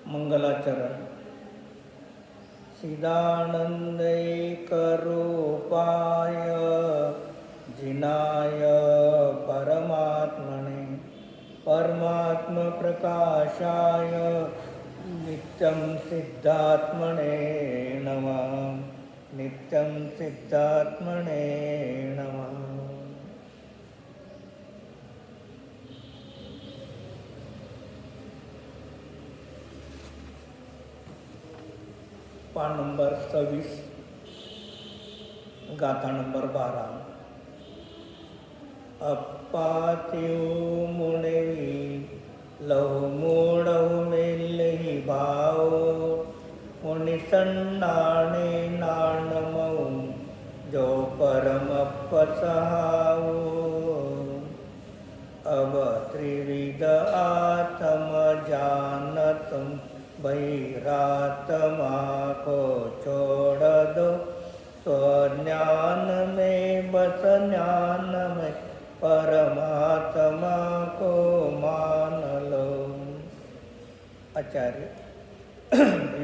मंगलाचरण. चिदानंदैकरूपाय जिनाय परमात्मने परमात्मप्रकाशाय नित्यं सिद्धात्मने नमः. नित्यं सिद्धात्मने नमः. पान नंबर 26, गाथा नंबर 12. अप्पातिव मुनेवी लहु मूढ़हु मेलहि भाव मुनिसन्नाणे नानमऊ जो परम पसहाओ. अब त्रिविध आत्म जानतम बहिरात्मा को छोड़ दो. स्वज्ञान में बस ज्ञान में परमात्मा को मान लो. आचार्य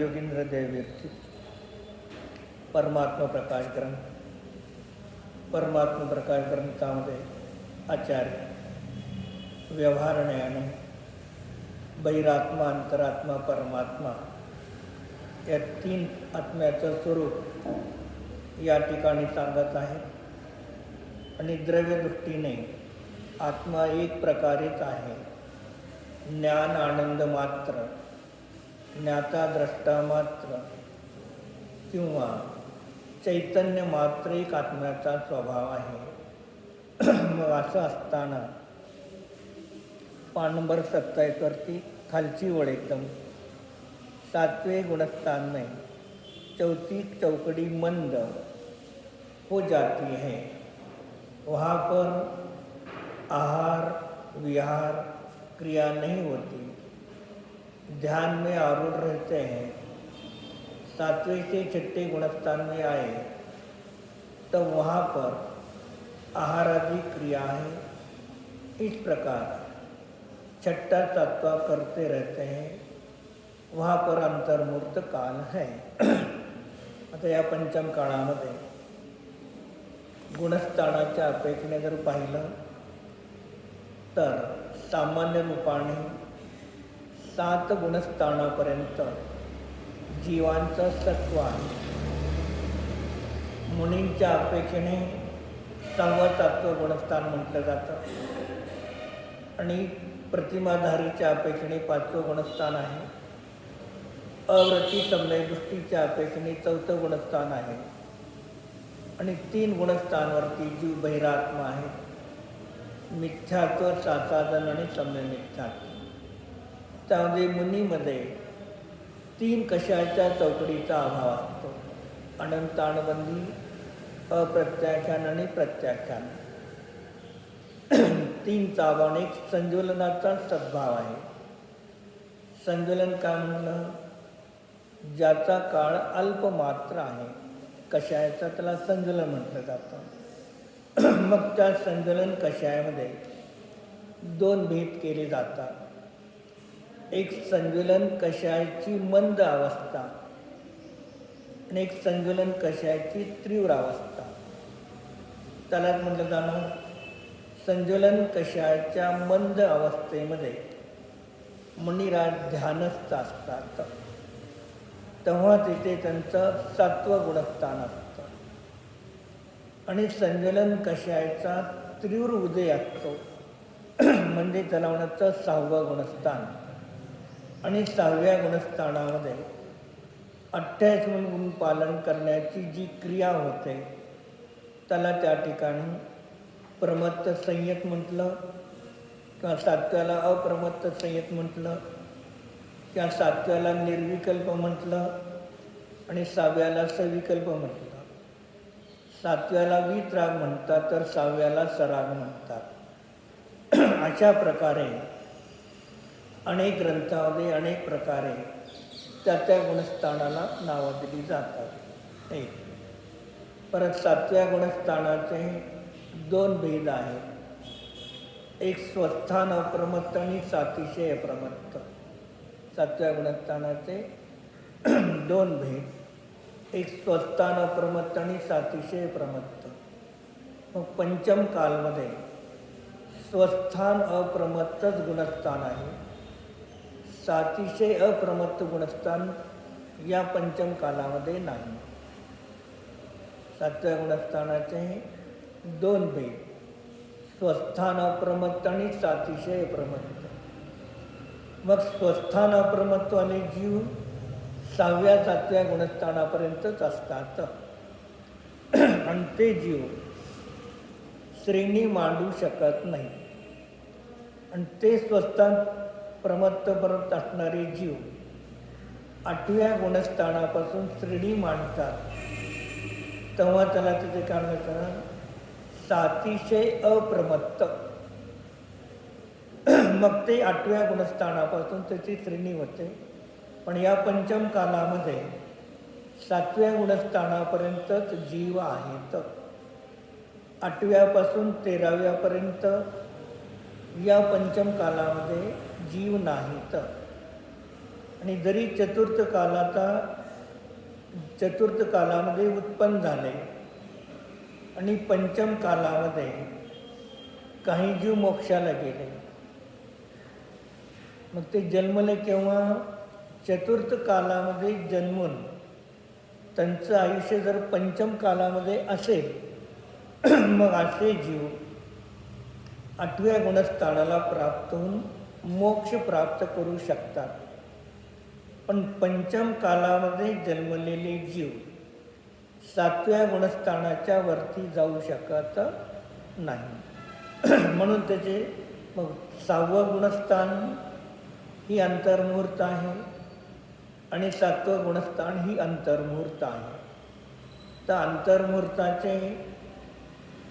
योगींद्र देव विरचित परमात्मा प्रकाश ग्रंथ. परमात्मा प्रकाश ग्रंथामध्ये आचार्य व्यवहारण्याने बहिरात्मा, अंतरात्मा, परमात्मा या 3 आत्म्याचं स्वरूप या ठिकाणी सांगत आहे. आणि द्रव्य दृष्टीने आत्मा एक प्रकारेच आहे. ज्ञान आनंद मात्र, ज्ञाता द्रष्टा मात्र किंवा चैतन्य मात्र एक आत्म्याचा स्वभाव आहे. मग असं असताना पान नंबर 27 वरती खालची ओळ एकदम 7वें गुणस्थान में चौथी चौकड़ी मंद हो जाती है. वहाँ पर आहार विहार क्रिया नहीं होती, ध्यान में आरूढ़ रहते हैं. 7वें से 6ठे गुणस्थान में आए तो वहाँ पर आहार आदि क्रिया है. इस प्रकार 6ठा 7वां करते रहते हैं. वहाँ पर अंतर्मूर्त काल है. आता या पंचम काळामध्ये गुणस्थानाच्या अपेक्षेने जर पाहिलं तर सामान्य रूपाने 7 गुणस्थानापर्यंत जीवांचं सत्व आहे. मुनींच्या अपेक्षेने 6वं 7वं गुणस्थान म्हटलं जातं. आणि प्रतिमाधारीच्या अपेक्षेने 5वं गुणस्थान आहे. अव्रती सम्यकदृष्टीच्या अपेक्षेने 4थं गुणस्थान आहे. आणि 3 गुणस्थानावरती जीव बहिरात्मा आहे. मिथ्यात्व, सासाधन आणि सम्य मिथ्यात्व. त्यामध्ये मुनीमध्ये 3 कशाच्या चौकडीचा अभाव असतो. अनंताणबंदी, अप्रत्याख्यान आणि प्रत्याख्यान. 3 चाबाण एक संज्वलनाचा सद्भाव आहे. संज्वलन का म्हणलं? ज्याचा काळ अल्प मात्र आहे, कषायाचा त्याला संज्वलन म्हटलं जातं. मग त्या संज्वलन कषायामध्ये 2 भेद केले जातात. एक संज्वलन कषायाची मंद अवस्था आणि एक संज्वलन कषायाची तीव्र अवस्था. त्यालाच म्हटलं जाणार संज्वलन कषायाच्या मंद अवस्थेमध्ये मुनिराज ध्यानस्थ असतात. तेव्हा तिथे त्यांचं 7वं गुणस्थान असतं. आणि संज्वलन कषायाचा तीव्र उदय असतो म्हणजे त्याला म्हणायचं 6वं गुणस्थान. आणि 6व्या गुणस्थानामध्ये 28 गुण पालन करण्याची जी क्रिया होते त्याला त्या ठिकाणी प्रमत्त संयत म्हटलं, किंवा 7व्याला अप्रमत्त संयत म्हटलं, किंवा 7व्याला निर्विकल्प म्हटलं आणि 6व्याला सविकल्प म्हटलं. 7व्याला वितराग म्हणतात तर 6व्याला सराग म्हणतात. अशा प्रकारे अनेक ग्रंथामध्ये अनेक प्रकारे त्या गुणस्थानाला नावं दिली जातात. एक परत 7व्या गुणस्थानाचे 2 भेद आहेत. एक स्वस्थान अप्रमत्त आणि सातिशय अप्रमत्त. 7व्या गुणस्थानाचे दोन भेद. एक स्वस्थान अप्रमत्त आणि सातिशय प्रमत्त. मग पंचम कालमध्ये स्वस्थान अप्रमत्तच गुणस्थान आहे. सातिशय अप्रमत्त गुणस्थान या पंचम कालामध्ये नाही. 7व्या गुणस्थानाचे दोन भेद. स्वस्थान अप्रमत्त आणि सातिशय अप्रमत्त. मग स्वस्थान अप्रमत्तवाले जीव 6व्या 7व्या गुणस्थानापर्यंतच असतात आणि ते जीव श्रेणी मांडू शकत नाही. आणि ते स्वस्थान प्रमत्त परत असणारे जीव 8व्या गुणस्थानापासून श्रेणी मांडतात. तेव्हा त्याला तिथे काय म्हणतात? सातिशय अप्रमत्त. मग ते 8व्या गुणस्थानापासून त्याची श्रेणी होते. पण या पंचम कालामध्ये 7व्या गुणस्थानापर्यंतच जीव आहेत. 8व्यापासून 13व्यापर्यंत या पंचम कालामध्ये जीव नाहीत. आणि जरी चतुर्थ कालामध्ये उत्पन्न झाले आणि पंचम कालामध्ये काही जीव मोक्षाला गेले, मग ते जन्मले केव्हा? चतुर्थ कालामध्ये जन्मून त्यांचं आयुष्य जर पंचम कालामध्ये असेल मग असे जीव 8व्या गुणस्थानाला प्राप्त होऊन मोक्ष प्राप्त करू शकतात. पण पंचम कालामध्ये जन्मलेले जीव 7व्या गुणस्थानाच्या वरती जाऊ शकत नाही. म्हणून त्याचे मग 6वं गुणस्थान ही अंतर्मुहूर्त आहे आणि 7वं गुणस्थान ही अंतर्मुहूर्त आहे. तर अंतर्मुहूर्ताचे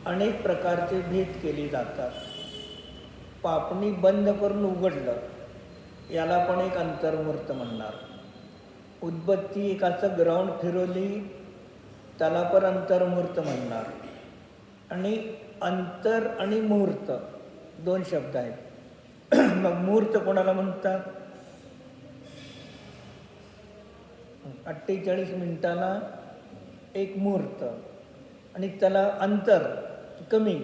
अनेक प्रकारचे भेद केले जातात. पापणी बंद करून उघडलं याला पण एक अंतर्मुहूर्त म्हणणार. उदबत्ती एक असं ग्राउंड फिरवली त्याला पण अंतर्मुहूर्त म्हणणार. आणि अंतर आणि मुहूर्त दोन शब्द आहेत. मग मुहूर्त कोणाला म्हणतात? 48 मिनिटाला एक मुहूर्त. आणि त्याला अंतर कमी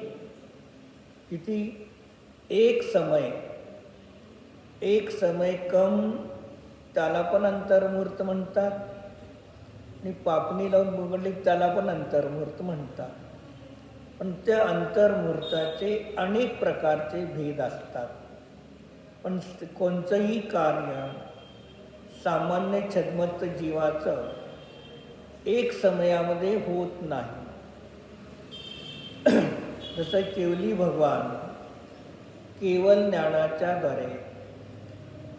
किती? एक समय कम त्याला पण अंतर्मुहूर्त म्हणतात. आणि पापणी लावून उघडली त्याला पण अंतर्मुहूर्त म्हणतात. पण त्या अंतर्मुहूर्ताचे अनेक प्रकारचे भेद असतात. पण कोणतंही कार्य सामान्य छद्मस्त जीवाचं एक समयामध्ये होत नाही. जसं केवली भगवान केवल ज्ञानाच्या द्वारे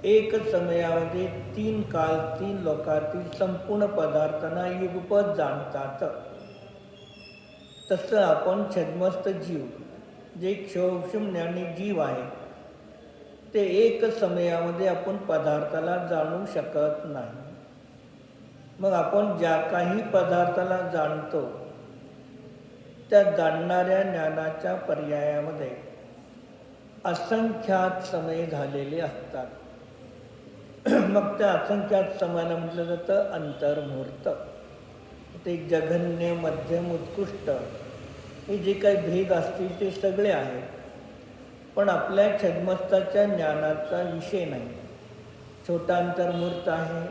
एक समयामध्ये 3 काल 3 लोकातील संपूर्ण पदार्थांना युगपत जाणतात. तसं आपण छद्मस्त जीव जे क्षोभक्षम ज्ञानी जीव आहे ते एक समयामध्ये आपण पदार्थाला जाणू शकत नाही. मग आपण ज्या काही पदार्थाला जाणतो त्या जाणणाऱ्या ज्ञानाच्या पर्यायामध्ये असंख्यात समय झालेले असतात. मग त्या असंख्यात समयाला म्हटलं जातं अंतर्मुहूर्त. ते जघन्य, मध्यम, उत्कृष्ट हे जे काही भेद असतील ते सगळे आहेत. पण आपल्या छद्मस्ताच्या ज्ञानाचा विषय नाही. छोटा अंतर्मुहूर्त आहे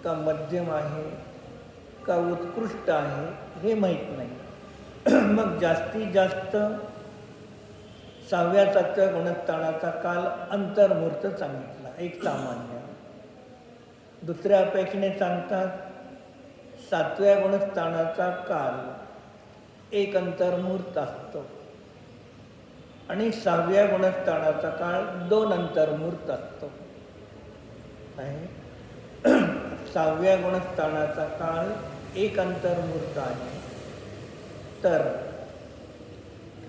का मध्यम आहे का उत्कृष्ट आहे हे माहीत नाही. मग जास्तीत जास्त 6व्या 7व्या गुणस्थानाचा काल अंतर्मुहूर्त सांगितला एक सामान्य. दुसऱ्या अपेक्षेने सांगतात 7व्या गुणस्थानाचा काल एक अंतर्मुहूर्त असतो आणि 6व्या गुणस्थानाचा काळ 2 अंतर्मुहूर्त असतो. 6व्या गुणस्थानाचा काळ एक अंतर्मुहूर्त आहे तर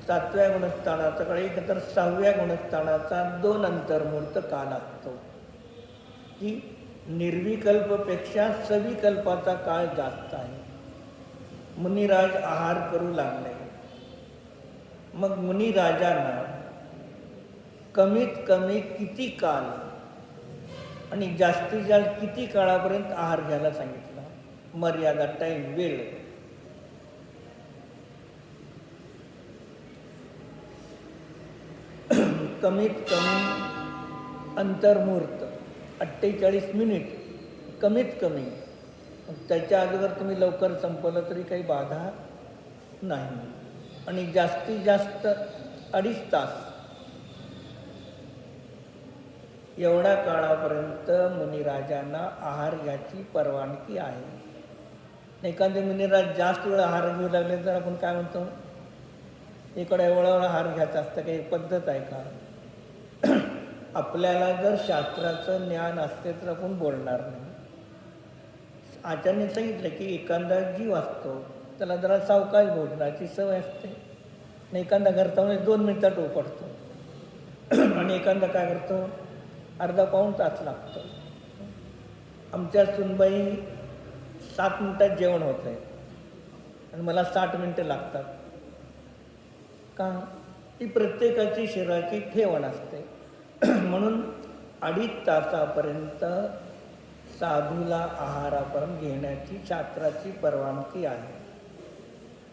7व्या गुणस्थानाचा काळ एक, तर 6व्या गुणस्थानाचा 2 अंतर्मुहूर्त काल असतो. की निर्विकल्पपेक्षा सविकल्पाचा काळ जास्त आहे. मुनिराज आहार करू लागले. मग मुनिराजांना कमीत कमी किती काल आणि जास्तीत जास्त किती काळापर्यंत आहार घ्यायला सांगितला, मर्यादा, टाईम, वेळ. कमीत कमी अंतर्मुहूर्त 48 मिनिट कमीत कमी. त्याच्या अगोदर तुम्ही लवकर संपवलं तरी काही बाधा नाही. आणि जास्तीत जास्त 2.5 तास एवढ्या काळापर्यंत मुनिराजांना आहार घ्यायची परवानगी आहे. एखादे मुनिराज जास्त वेळ आहार घेऊ लागले तर आपण काय म्हणतो, इकडे एवढा आहार घ्यायचा असतं, काही पद्धत आहे का? आपल्याला जर शास्त्राचं ज्ञान असते तर आपण बोलणार नाही. आचार्याने सांगितलं की एखादा जीव असतो त्याला जरा सावकाश भोजनाची सवय असते. आणि एखादा करता म्हणजे 2 मिनिटात उपडतो आणि एखादा काय करतो अर्धा पाऊण तास लागतो. आमच्या सुनबाई 7 मिनिटात जेवण होत आहे आणि मला 60 मिनिटं लागतात. का? ती प्रत्येकाची शरीराची ठेवण असते. म्हणून 2.5 तासापर्यंत साधूला आहारापर्यंत घेण्याची शास्त्राची परवानगी आहे.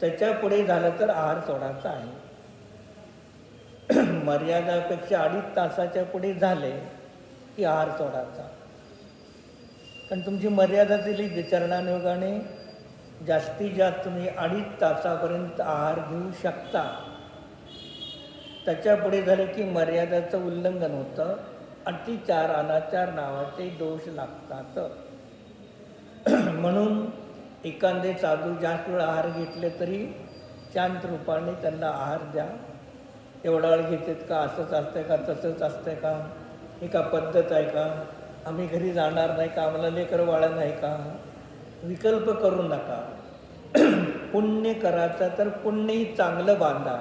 त्याच्या पुढे झालं तर आहार सोडायचा आहे. मर्यादापेक्षा 2.5 तासाच्या पुढे झाले की आहार सोडायचा. कारण तुमची मर्यादा दिली चरणानुयोगाने जास्तीत जास्त तुम्ही 2.5 तासापर्यंत आहार घेऊ शकता. त्याच्या पुढे झाले की मर्यादाचं उल्लंघन होतं. अतिचार अनाचार नावाचे दोष लागतात. म्हणून एखादे साधू जास्त वेळ आहार घेतले तरी शांत रूपाने त्यांना आहार द्या. एवढा वेळ घेतात का, असंच असतंय का, तसंच असतंय का, ही का पद्धत आहे का, आम्ही घरी जाणार नाही का, आम्हाला लेकर वाळा नाही का, विकल्प करू नका. पुण्य करायचं तर पुण्यही चांगलं बांधा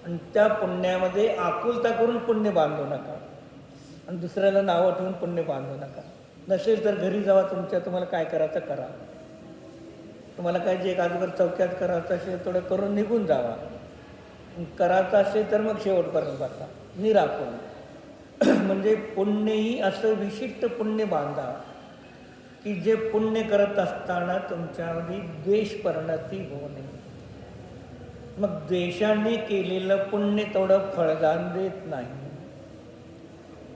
आणि त्या पुण्यामध्ये आकुलता करून पुण्य बांधू नका आणि दुसऱ्याला नावं ठेवून पुण्य बांधू नका. नसेल तर घरी जावा, तुम्हाला काय करायचं करा. तुम्हाला काय जे अगोदर चौक्यात करायचं असेल थोडं करून निघून जावा. करायचं असेल तर मग शेवटपर्यंत बसा निराकुल. म्हणजे पुण्यही असं विशिष्ट पुण्य बांधा की जे पुण्य करत असताना तुमच्यामध्ये द्वेष परिणती होऊ नये. मग द्वेषाने केलेलं पुण्य तेवढं फळदान देत नाही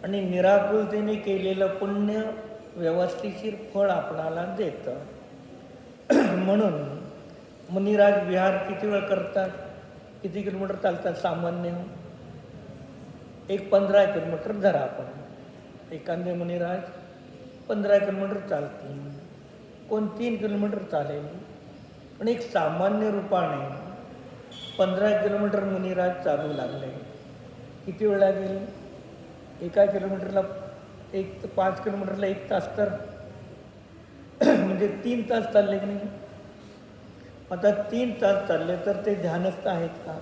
आणि निराकुलतेने केलेलं पुण्य व्यवस्थिशीर फळ आपणाला देतं. म्हणून मुनिराज विहार किती वेळ करतात, किती किलोमीटर चालतात सामान्य? एक 15 किलोमीटर धरा आपण. एखादे मुनिराज 15 किलोमीटर चालतील, कोण 3 किलोमीटर चालेल. पण एक सामान्य रूपाने 15 किलोमीटर मुनिराज चालू लागले. किती वेळ लागेल? एका किलोमीटरला 5 किलोमीटरला 1 तास, तर म्हणजे 3 तास चालले की नाही. आता 3 तास चालले तर ते ध्यानस्थ आहेत का?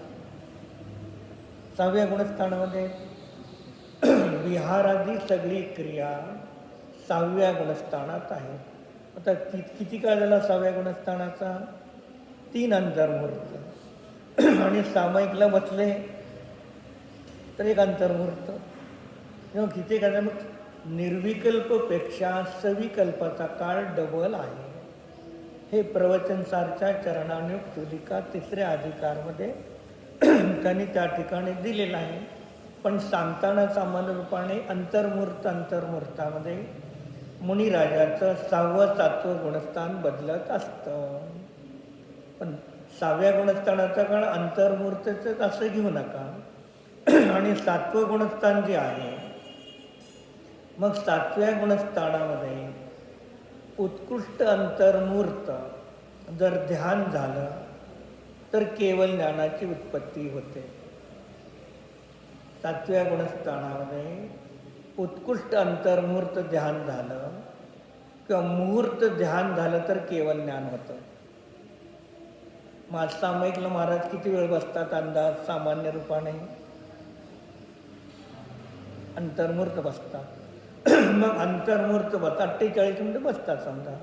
6व्या गुणस्थानामध्ये विहारादी सगळी क्रिया 6व्या गुणस्थानात आहे. आता किती काळ झाला 6व्या गुणस्थानाचा? 3 अंतर्मुहूर्त. आणि सामायिकला बसले तर 1 अंतर्मुहूर्त. किंवा किती काय, मग निर्विकल्पपेक्षा सविकल्पाचा काळ डबल आहे. हे प्रवचनसारच्या चरणानुयुक्त चुलिका 3ऱ्या अधिकारमध्ये त्यांनी त्या ठिकाणी दिलेलं आहे. पण सांगताना सामान्य रूपाने अंतर्मुहूर्तामध्ये मुनिराजाचं 6वं 7वं गुणस्थान बदलत असतं. पण 6व्या गुणस्थानाचा काळ अंतर्मुहूर्ताचंच असं घेऊ नका. आणि 7वं गुणस्थान जे आहे, मग 7व्या गुणस्थानामध्ये उत्कृष्ट अंतर्मुहूर्त जर ध्यान झालं तर केवळ ज्ञानाची उत्पत्ती होते. 7व्या गुणस्थानामध्ये उत्कृष्ट अंतर्मुहूर्त ध्यान झालं किंवा मुहूर्त ध्यान झालं तर केवळ ज्ञान होतं. सामायिकला महाराज किती वेळ बसतात अंदाज सामान्य रूपाने? अंतर्मुहूर्त बसतात. मग अंतर्मुहूर्त 48 मिनिट बसतात समजा.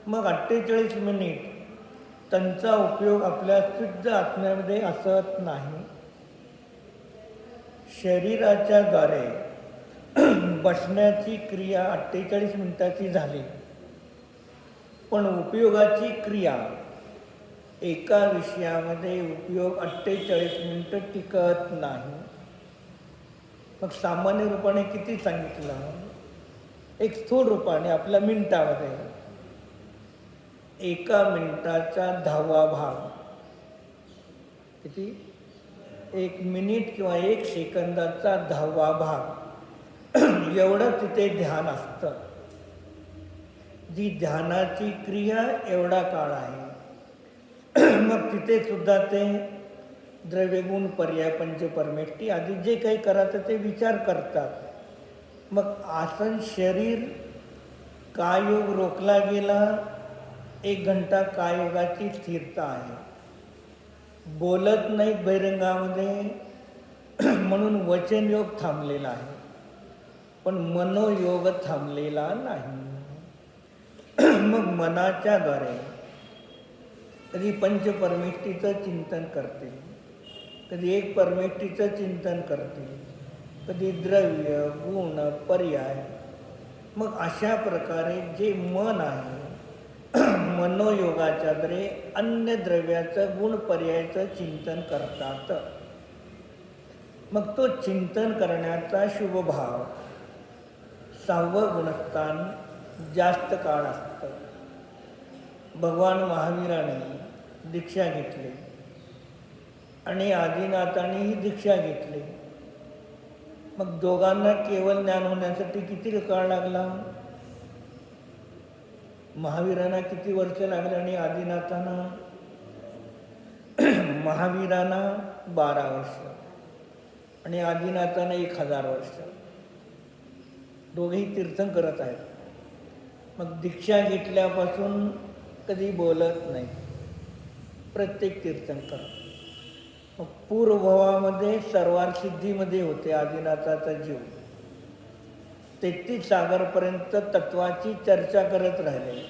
मग 48 मिनिट त्यांचा उपयोग आपल्या शुद्ध आत्म्यामध्ये असत नाही. शरीराच्या द्वारे बसण्याची क्रिया 48 मिनिटाची झाली, पण उपयोगाची क्रिया एका विषयामध्ये उपयोग 48 मिनिटं टिकत नाही. मग सामान्य रूपाने किती सांगितलं? एक स्थूल रूपाने आपल्या मिनिटामध्ये एका मिनिटाचा 10वा भाग, किती? 1 मिनिट किंवा 1 सेकंदाचा 10वा भाग एवढं तिथे ध्यान असतं. जी ध्यानाची क्रिया एवढा काळ आहे. मग तिथे सुद्धा ते द्रव्यगुण पर्याय पंचपरमेष्ठी आधी जे काही करायचं ते विचार करतात. मग आसन शरीर कायोग रोखला गेला, 1 घंटा कायोगाची स्थिरता आहे. बोलत नाहीत बहिरंगामध्ये म्हणून वचनयोग थांबलेला आहे, पण मनोयोग थांबलेला नाही. मग मनाच्या द्वारे कधी पंचपरमेष्ठीचं चिंतन करतील, कधी एक परमेष्ठीचं चिंतन करतील, कधी द्रव्य गुण पर्याय. मग अशा प्रकारे जे मन आहे मनोयोगाच्या द्वारे अन्य द्रव्याचं गुण पर्यायाचं चिंतन करतात. मग तो चिंतन करण्याचा शुभभाव 6वं गुणस्थान जास्त काळ असतं. भगवान महावीराने दीक्षा घेतली आणि आदिनाथानेही दीक्षा घेतली. मग दोघांना केवळ ज्ञान होण्यासाठी किती काळ लागला? महावीरांना किती वर्ष लागले आणि आदिनाथांना? महावीरांना 12 वर्ष आणि आदिनाथांना 1000 वर्ष. दोघेही तीर्थंकरच आहेत. मग दीक्षा घेतल्यापासून कधी बोलत नाही प्रत्येक तीर्थंकर. मग पूर्वभावामध्ये सर्वार्थ सिद्धीमध्ये होते आदिनाथाचा जीव. 33 सागरपर्यंत तत्वाची चर्चा करत राहिले.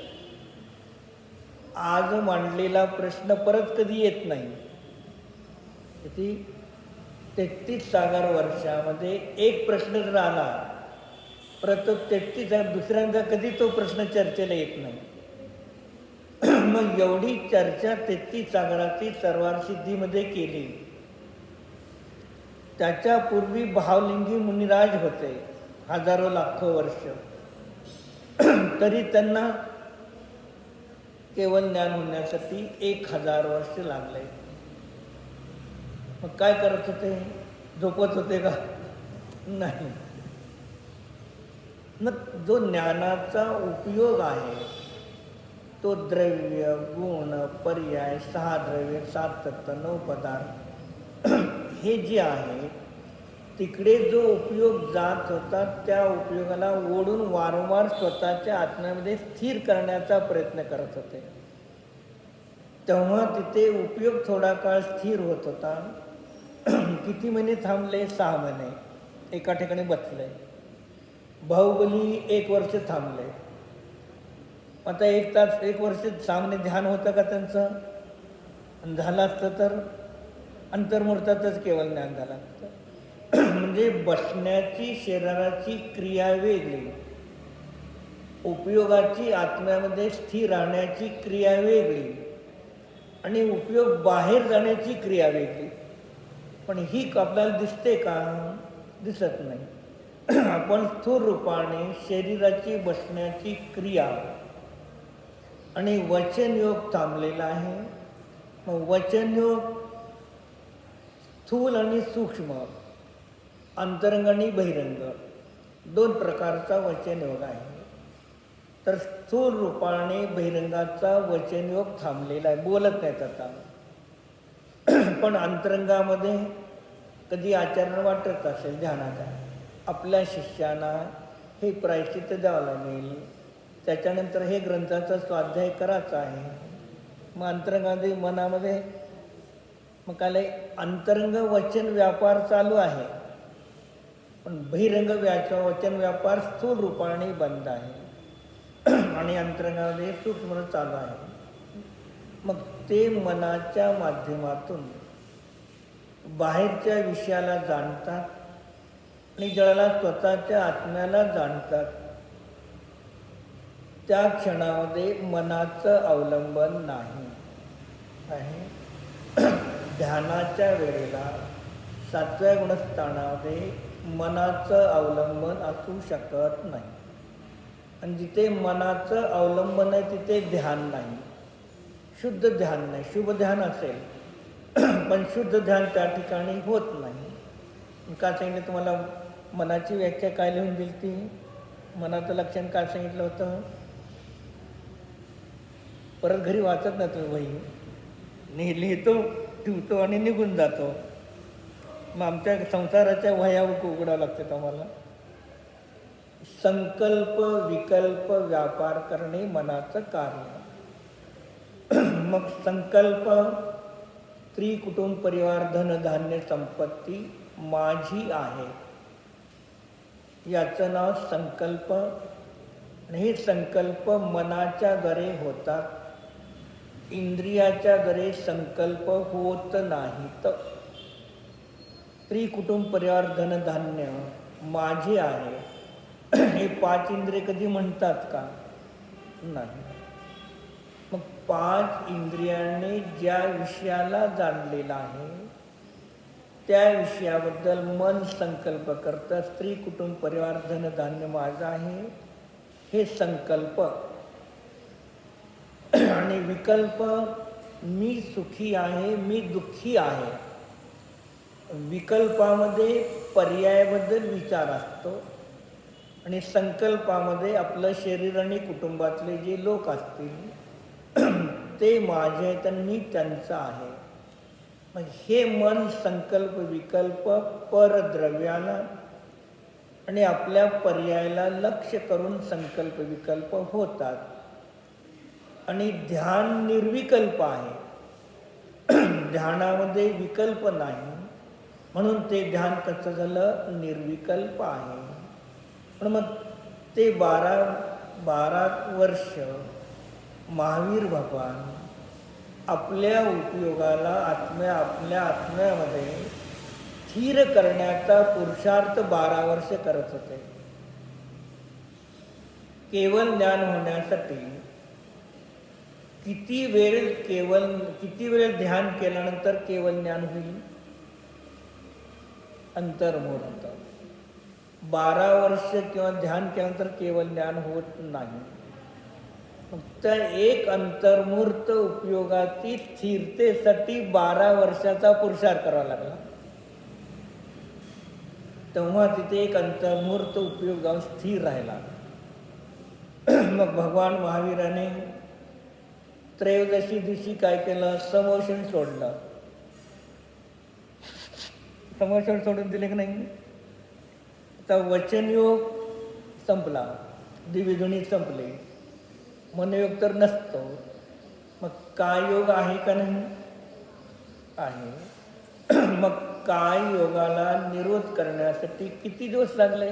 आज मांडलेला प्रश्न परत कधी येत नाही. किती? 33 सागर वर्षामध्ये एक प्रश्न जर आला परत 33 दुसऱ्यांदा कधी तो प्रश्न चर्चेला येत नाही. मग एवढी चर्चा 33 सागराची सर्वार्थ सिद्धीमध्ये केली. त्याच्या पूर्वी भावलिंगी मुनिराज होते हजारो लाखो वर्ष, तरी त्यांना केवळ ज्ञान होण्यासाठी 1000 वर्ष लागले. मग काय करत होते? झोपत होते का? नाही. मग जो ज्ञानाचा उपयोग आहे तो द्रव्य गुण पर्याय 6 द्रव्य 7 तत्व 9 पदार्थ हे जे आहे तिकडे जो उपयोग जात होता त्या उपयोगाला ओढून वारंवार स्वतःच्या आत्म्यामध्ये स्थिर करण्याचा प्रयत्न करत होते. तेव्हा तिथे उपयोग थोडा काळ स्थिर होत होता. किती महिने थांबले? 6 महिने एका ठिकाणी बसले. बाहुबली 1 वर्ष थांबले. आता 1 तास 1 वर्ष सामने ध्यान होतं का त्यांचं? झालं असतं तर अंतर्मुहूर्तातच केवळ ज्ञान झालं असतं. म्हणजे बसण्याची शरीराची क्रिया वेगळी, उपयोगाची आत्म्यामध्ये स्थिर राहण्याची क्रिया वेगळी आणि उपयोग बाहेर जाण्याची क्रिया वेगळी. पण ही आपल्याला दिसते का? दिसत नाही. आपण स्थूल रूपाने शरीराची बसण्याची क्रिया आणि वचनयोग थांबलेला आहे. मग वचनयोग स्थूल आणि सूक्ष्म, अंतरंग आणि बहिरंग 2 प्रकारचा वचनयोग आहे. तर स्थूल रूपाने बहिरंगाचा वचनयोग थांबलेला आहे, बोलत नाहीत आता. पण अंतरंगामध्ये कधी आचरण वाटत असेल ध्यानाचा, आपल्या शिष्याना हे प्रायश्चित्त द्यावं लागेल, त्याच्यानंतर हे ग्रंथाचा स्वाध्याय करायचा आहे. मग अंतरंगामध्ये मनामध्ये मग काय अंतरंग वचन व्यापार चालू आहे, पण बहिरंग वचन व्यापार स्थूल रूपाने बंद आहे आणि अंतरंगामध्ये सूक्ष्म चालू आहे. मग ते मनाच्या माध्यमातून बाहेरच्या विषयाला जाणतात आणि ज्याला स्वतःच्या आत्म्याला जाणतात त्या क्षणामध्ये मनाचं अवलंबन नाही आहे. ध्यानाच्या वेळेला 7व्या गुणस्थानामध्ये मनाचं अवलंबन असू शकत नाही. आणि जिथे मनाचं अवलंबन आहे तिथे ध्यान नाही, शुद्ध ध्यान नाही. शुभ ध्यान असेल पण शुद्ध ध्यान त्या ठिकाणी होत नाही. का सांगितलं तुम्हाला? मनाची व्याख्या काय लिहून दिली ती? मनाचं लक्षण काय सांगितलं होतं? परत घरी वाचत नाही तुम्ही वही, लिहितो, ठेवतो आणि निघून जातो. मग आमच्या संसाराच्या वह्या उघडावं लागतात आम्हाला. संकल्प विकल्प व्यापार करणे मनाचं कार्य. मग संकल्प, स्त्री कुटुंब परिवार धन धान्य संपत्ती माझी आहे, याचं नाव संकल्प. आणि हे संकल्प मनाच्या द्वारे होतात, इंद्रियाच्या द्वारे संकल्प होत नाहीत. स्त्री कुटुंब परिवार धन धान्य माझे आहे हे 5 इंद्रिय कधी म्हणतात का? नाही. मग 5 इंद्रियाने ज्या विषयाला जाणलेला आहे त्या विषयाबद्दल मन संकल्प करतं. स्त्री कुटुंब परिवार धन धान्य माझं आहे हे संकल्प. आणि विकल्प, मी सुखी आहे, मी दुःखी आहे. विकल्पामध्ये पर्यायाबद्दल विचार असतो आणि संकल्पामध्ये आपलं शरीर आणि कुटुंबातले जे लोक असतील ते माझे आहेत आणि मी त्यांचं आहे. मग हे मन संकल्प विकल्प परद्रव्याला आणि आपल्या पर्यायाला लक्ष करून संकल्प विकल्प होतात. आणि ध्यान निर्विकल्प आहे. ध्यानामध्ये विकल्प नाही, म्हणून ते ध्यान कसं झालं? निर्विकल्प आहे. पण मग ते 12 वर्ष महावीर भगवान आपल्या उपयोगाला आपल्या आत्म्यामध्ये स्थिर करण्याचा पुरुषार्थ 12 वर्ष करत होते. केवळ ज्ञान होण्यासाठी किती वेळ ध्यान केल्यानंतर केवळ ज्ञान होईल? अंतर्मुहूर्त. 12 वर्ष किंवा ध्यान केल्यानंतर केवळ ज्ञान होत नाही. फक्त एक अंतर्मुहूर्त उपयोगाची स्थिरतेसाठी 12 वर्षाचा पुरुषार्थ करावा लागला. तेव्हा तिथे एक अंतर्मुहूर्त उपयोग जाऊन स्थिर राहिला. मग भगवान महावीराने त्रयोदशी दिवशी काय केलं? समोशन सोडलं. समोशन सोडून दिले की नाही? आता वचनयोग संपला, द्विविधुनी संपले, मनयोग तर नसतो. मग काय योग आहे का नाही? आहे. मग काय योगाला निरोध करण्यासाठी किती दिवस लागले?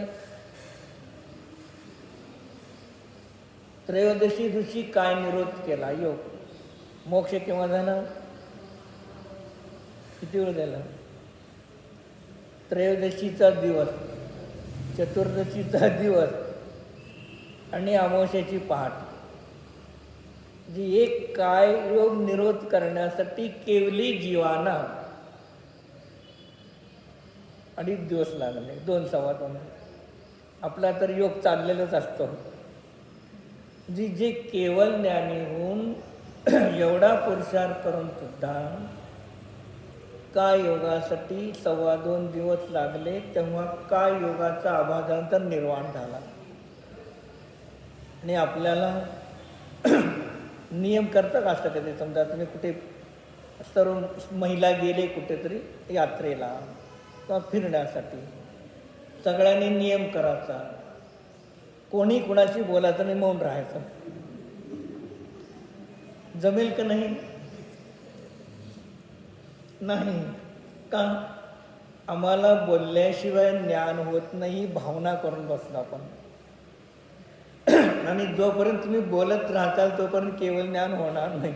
त्रयोदशी दिवशी काय निरोध केला? योग. मोक्ष केव्हा झाला? किती वेळ झाला? त्रयोदशीचा दिवस, चतुर्दशीचा दिवस आणि अमावस्येची पहाट, जी एक काय योग निरोध करण्यासाठी केवली जीवाना 2.5 दिवस लागले. 2 सव्वा 2. आपला तर योग चाललेलाच असतो. जे केवळ ज्ञानी होऊन एवढा पुरुषार्थ करून सुद्धा काय योगासाठी 2.25 दिवस लागले, तेव्हा काय योगाचा अभागांतर निर्माण झाला. आणि आपल्याला नियम करतात असं कधी. समजा तुम्ही कुठे सर्व महिला गेले कुठेतरी यात्रेला किंवा फिरण्यासाठी, सगळ्यांनी नियम करायचा, कोणी कुणाशी बोलायचं नाही, मौन राहायचं. जमेल का नाही? नाही. का? आम्हाला बोलल्याशिवाय ज्ञान होत नाही, भावना करून बसलो आपण. आणि जोपर्यंत तुम्ही बोलत राहताल तोपर्यंत केवळ ज्ञान होणार नाही,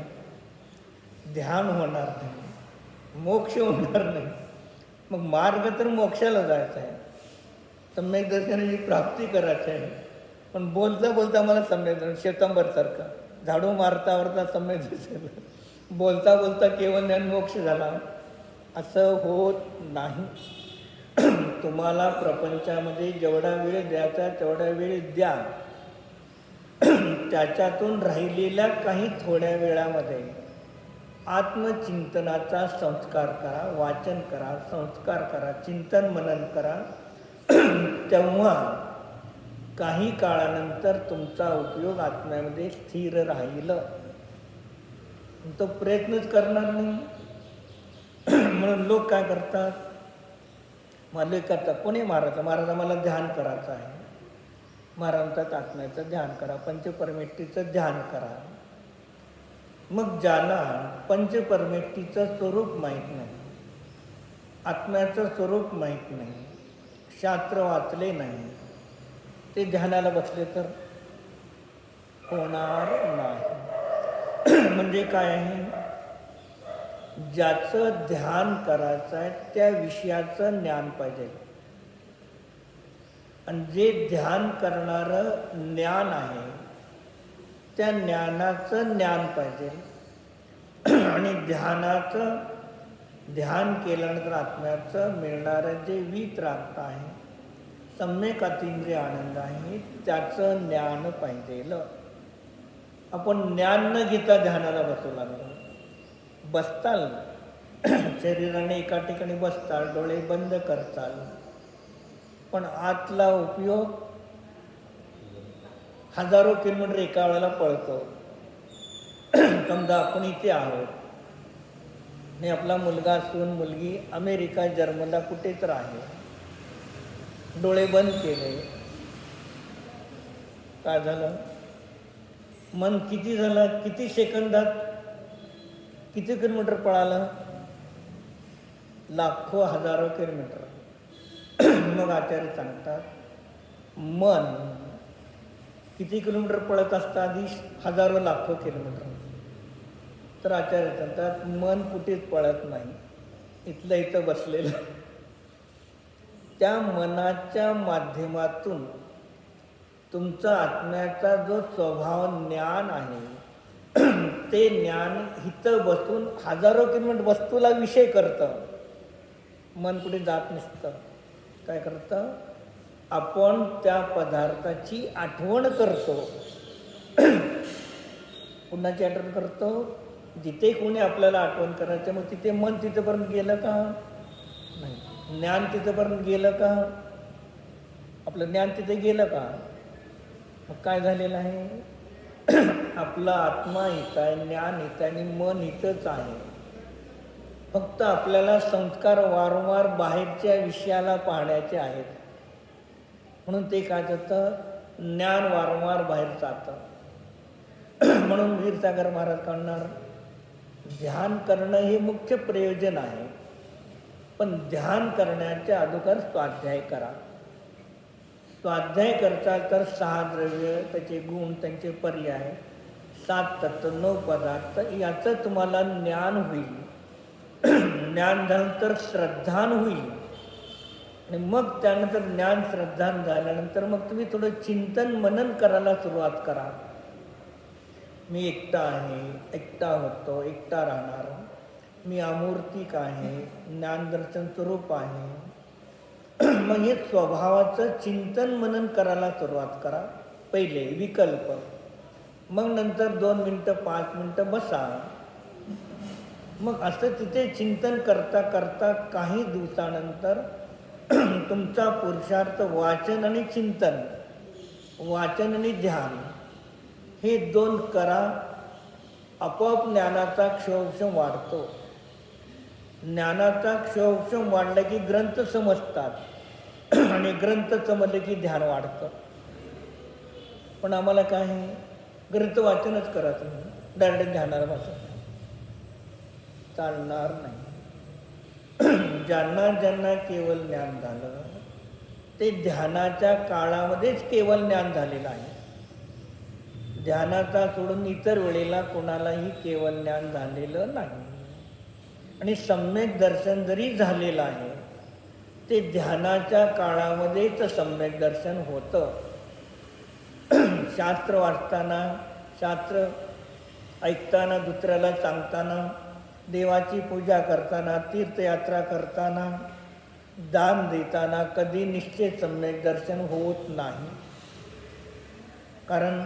ध्यान होणार नाही, मोक्ष होणार नाही. मग मार्ग तर मोक्षाला जायचा आहे. सम्यक दर्शनाची प्राप्ती करायची आहे. पण बोलता बोलता मला सम्यक दर्शन, श्वेतांबरसारखं झाडू मारता मारता सम्यक दर्शन, बोलता बोलता केवळ ज्ञान मोक्ष झाला, असं होत नाही. तुम्हाला प्रपंचामध्ये जेवढा वेळ द्यायचा तेवढा वेळ द्या. त्याच्यातून राहिलेल्या काही थोड्या वेळामध्ये आत्मचिंतनाचा संस्कार करा, वाचन करा, संस्कार करा, चिंतन मनन करा. तेव्हा काही काळानंतर तुमचा उपयोग आत्म्यामध्ये स्थिर राहील. तो प्रयत्नच करणार नाही. म्हणून लोक काय करतात, मला करतात, कोणी महाराज मला ध्यान करायचं आहे. महाराजांचं आत्म्याचं ध्यान करा, पंचपरमेष्ठीचं ध्यान करा. मग ज्याला पंचपरमेष्ठीचं स्वरूप माहीत नाही, आत्म्याचं स्वरूप माहीत नाही, शास्त्र वाचले नाही, ते ध्यानाला बसले तर होणार नाही. म्हणजे काय आहे, ज्याचं ध्यान करायचं आहे त्या विषयाचं ज्ञान पाहिजे. आणि जे ध्यान करणारं ज्ञान आहे त्या ज्ञानाचं ज्ञान पाहिजे. आणि ध्यान केल्यानंतर आत्म्याचं मिळणारं जे वित्रांत आहे, सम्यक अतिंद्रिय आनंद आहे, त्याचं ज्ञान पाहिजे. आपण ज्ञान न घेता ध्यानाला बसू लागलो, बसताल शरीराने एका ठिकाणी बसताल, डोळे बंद करताल, पण आतला उपयोग हजारो किलोमीटर एका वेळेला पळतो. समजा आपण इथे आहोत आणि आपला मुलगा सून मुलगी अमेरिका जर्मनला कुठेच आहे, डोळे बंद केले, काय झालं, मन किती झालं, किती सेकंदात किती किलोमीटर पळालं, लाखो हजारो किलोमीटर. मग आचार्य सांगतात मन किती किलोमीटर पळत असतं, आधी हजारो लाखो किलोमीटर. तर आचार्य सांगतात मन कुठेच पळत नाही, इथलं इथं बसलेलं. त्या मनाच्या माध्यमातून तुमचा आत्म्याचा जो स्वभाव ज्ञान आहे ते ज्ञान इथं बसून हजारो किलोमीटर वस्तूला विषय करतं. मन कुठे जात नसतं. काय करतं, आपण त्या पदार्थाची आठवण करतो. कुणाची आठवण करतो, जिथे कोणी आपल्याला आठवण करायचं, मग तिथे मन तिथंपर्यंत गेलं का नाही, ज्ञान तिथंपर्यंत गेलं का, आपलं ज्ञान तिथे गेलं का. मग काय झालेलं आहे, आपला आत्मा इथं आहे, ज्ञान इथं आणि मन इथंच आहे. फक्त आपल्याला संस्कार वारंवार बाहेरच्या विषयाला पाहण्याचे आहेत. म्हणून ते काय करतं, ज्ञान वारंवार बाहेर जातं. म्हणून क्षीरसागर महाराज म्हणणार, ध्यान करणं हे मुख्य प्रयोजन आहे, पण ध्यान करण्याच्या अगोदर स्वाध्याय करा. स्वाध्याय करता तर 6 द्रव्य, त्याचे गुण, त्यांचे पर्याय, 7 तत्व, 9 पदार्थ, याचं तुम्हाला ज्ञान होईल. ज्ञान झालं तर श्रद्धान होईल. आणि मग त्यानंतर ज्ञान श्रद्धान झाल्यानंतर मग तुम्ही थोडं चिंतन मनन करायला सुरुवात करा. मी एकटा आहे, एकटा होतो, एकटा राहणार, मी अमूर्तिक आहे, ज्ञानदर्शन स्वरूप आहे. मग हे स्वभावाचं चिंतन मनन करायला सुरुवात करा. पहिले विकल्प, मग नंतर 2 मिनटं 5 मिनटं बसा. मग असं तिथे चिंतन करता करता काही दिवसानंतर तुमचा पुरुषार्थ वाचन आणि चिंतन, वाचन आणि ध्यान हे 2 करा. आपोआप ज्ञानाचा क्षोभक्षम वाढतो. ज्ञानाचा क्षोभक्षम वाढला की ग्रंथ समजतात आणि ग्रंथ समजले की ध्यान वाढतं. पण आम्हाला काय आहे, ग्रंथ वाचनच करायचं नाही, डायरेक्ट ध्यानाला बसायचं, चालणार नाही. ज्यांना ज्यांना केवळ ज्ञान झालं ते ध्यानाच्या काळामध्येच केवळ ज्ञान झालेलं आहे. ध्यानाचा सोडून इतर वेळेला कोणालाही केवळ ज्ञान झालेलं नाही. आणि सम्यक दर्शन जरी झालेलं आहे ते ध्यानाच्या काळामध्येच सम्यक दर्शन होतं. शास्त्र वाचताना, शास्त्र ऐकताना, दुसऱ्याला सांगताना, देवाची पूजा करताना, तीर्थयात्रा करताना, दान देताना कधी निश्चित सम्यक दर्शन होत नाही. कारण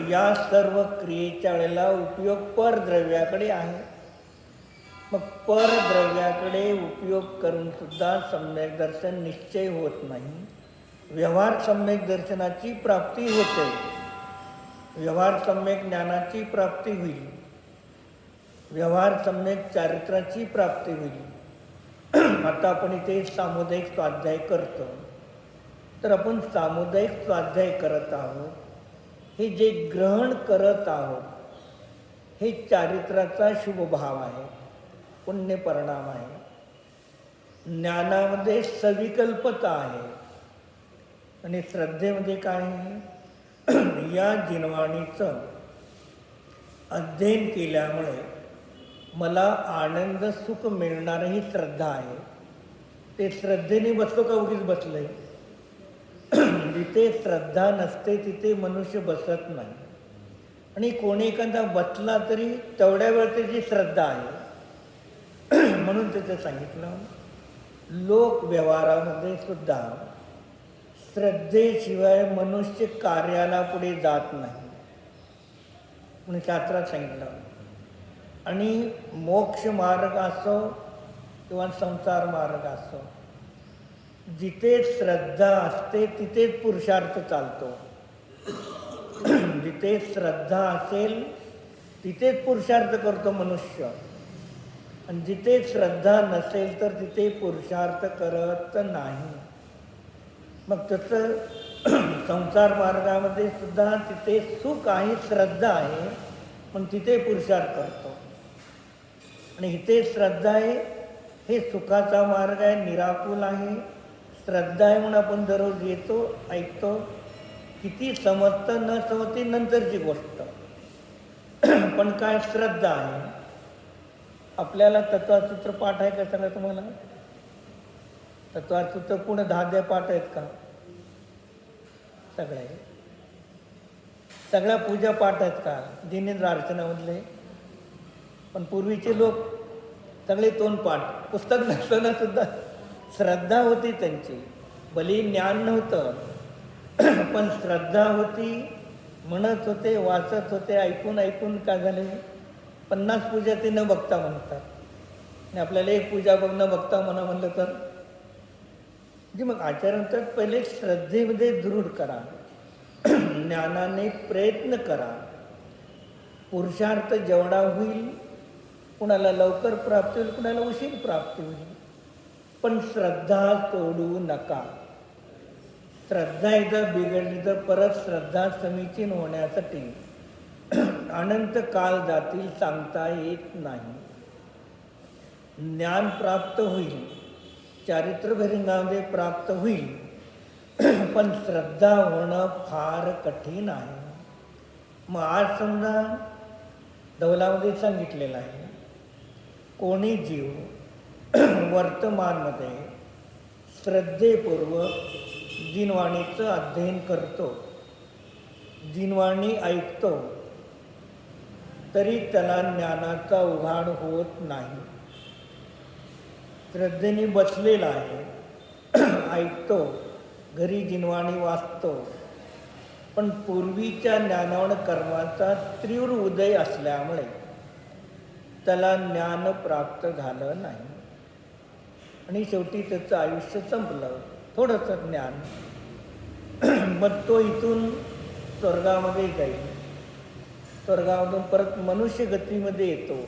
या सर्व क्रियेच्या वेळेला उपयोग परद्रव्याकडे आहे. मग परद्रव्याकडे उपयोग करून सुद्धा सम्यक दर्शन निश्चय होत नाही. व्यवहार सम्यक दर्शनाची प्राप्ती होते, व्यवहार सम्यक ज्ञानाची प्राप्ती होईल, व्यवहार सम्यक चारित्र्याची प्राप्ती होईल. आता आपण इथे सामुदायिक स्वाध्याय करतो, तर आपण सामुदायिक स्वाध्याय करत आहोत. हे जे ग्रहण करत आहोत हे चारित्र्याचा शुभ भाव आहे, पुण्य परिणाम आहे. ज्ञानामध्ये सविकल्पता आहे आणि श्रद्धेमध्ये काय आहे? या जिनवाणीचं अध्ययन केल्यामुळे मला आनंद सुख मिळणार ही श्रद्धा आहे. ते श्रद्धेने बसलो का उगीच बसलंय? जिथे श्रद्धा नसते तिथे मनुष्य बसत नाही. आणि कोणी एखादा बसला तरी तेवढ्या वेळ त्याची श्रद्धा आहे. म्हणून त्याचं सांगितलं, लोक व्यवहारामध्ये सुद्धा श्रद्धेशिवाय मनुष्य कार्याला पुढे जात नाही म्हणून शास्त्रात सांगितलं. आणि मोक्ष मार्ग असो किंवा संसार मार्ग असो, जिथे श्रद्धा असते तिथेच पुरुषार्थ चालतो. जिथे श्रद्धा असेल तिथेच पुरुषार्थ करतो मनुष्य, आणि जिथे श्रद्धा नसेल तर तिथे पुरुषार्थ करत नाही. मग तसं संसार मार्गामध्ये सुद्धा तिथे सुख आहे, श्रद्धा आहे, पण तिथे पुरुषार्थ करतो. आणि इथे श्रद्धा आहे, हे सुखाचा मार्ग आहे, निराकुल आहे. श्रद्धा आहे म्हणून आपण दररोज येतो, ऐकतो, किती समजतं न समजते नंतरची गोष्ट. पण काय श्रद्धा आहे. आपल्याला तत्त्वसूत्र पाठ आहे का सगळं? तुम्हाला तत्त्वसूत्र पूर्ण 10 पाठ आहेत का? सगळे सगळ्या पूजा पाठ आहेत का दिनेंद्र अर्चनामधले? पण पूर्वीचे लोक सगळे तोंडपाठ, पुस्तक नसताना सुद्धा श्रद्धा होती त्यांची. भली ज्ञान नव्हतं पण श्रद्धा होती, म्हणत होते, वाचत होते. ऐकून ऐकून काय झाले, 50 पूजा ते न बघता म्हणतात. आणि आपल्याला एक पूजा बघ न बघता म्हणलं तर म्हणजे मग आचार्यांतर पहिले श्रद्धेमध्ये दृढ करा, ज्ञानाने प्रयत्न करा. पुरुषार्थ जेवढा होईल, कुणाला लवकर प्राप्ती होईल, कुणाला उशीर प्राप्ती होईल, पण श्रद्धा सोडू नका. श्रद्धा एकदा बिघडली तर परत श्रद्धा समीचीन होण्यासाठी अनंत काळ जातील, सांगता येत नाही. ज्ञान प्राप्त होईल, चारित्र्यभरिंगामध्ये प्राप्त होईल, पण श्रद्धा होणं फार कठीण आहे. मग आज समजा धवलामध्ये सांगितलेलं आहे, कोणी जीव वर्तमानमध्ये श्रद्धेपूर्वक जिनवाणीचं अध्ययन करतो, जिनवाणी ऐकतो, तरी त्याला ज्ञानाचा उघाड होत नाही. श्रद्धेने बसलेला आहे, ऐकतो, घरी जिनवाणी वाचतो, पण पूर्वीच्या ज्ञानावण कर्माचा तीव्र उदय असल्यामुळे त्याला ज्ञान प्राप्त झालं नाही. आणि शेवटी त्याचं आयुष्य संपलं, थोडंसं ज्ञान. मग तो इथून स्वर्गामध्ये जाईल, स्वर्गामधून परत मनुष्य गतीमध्ये येतो,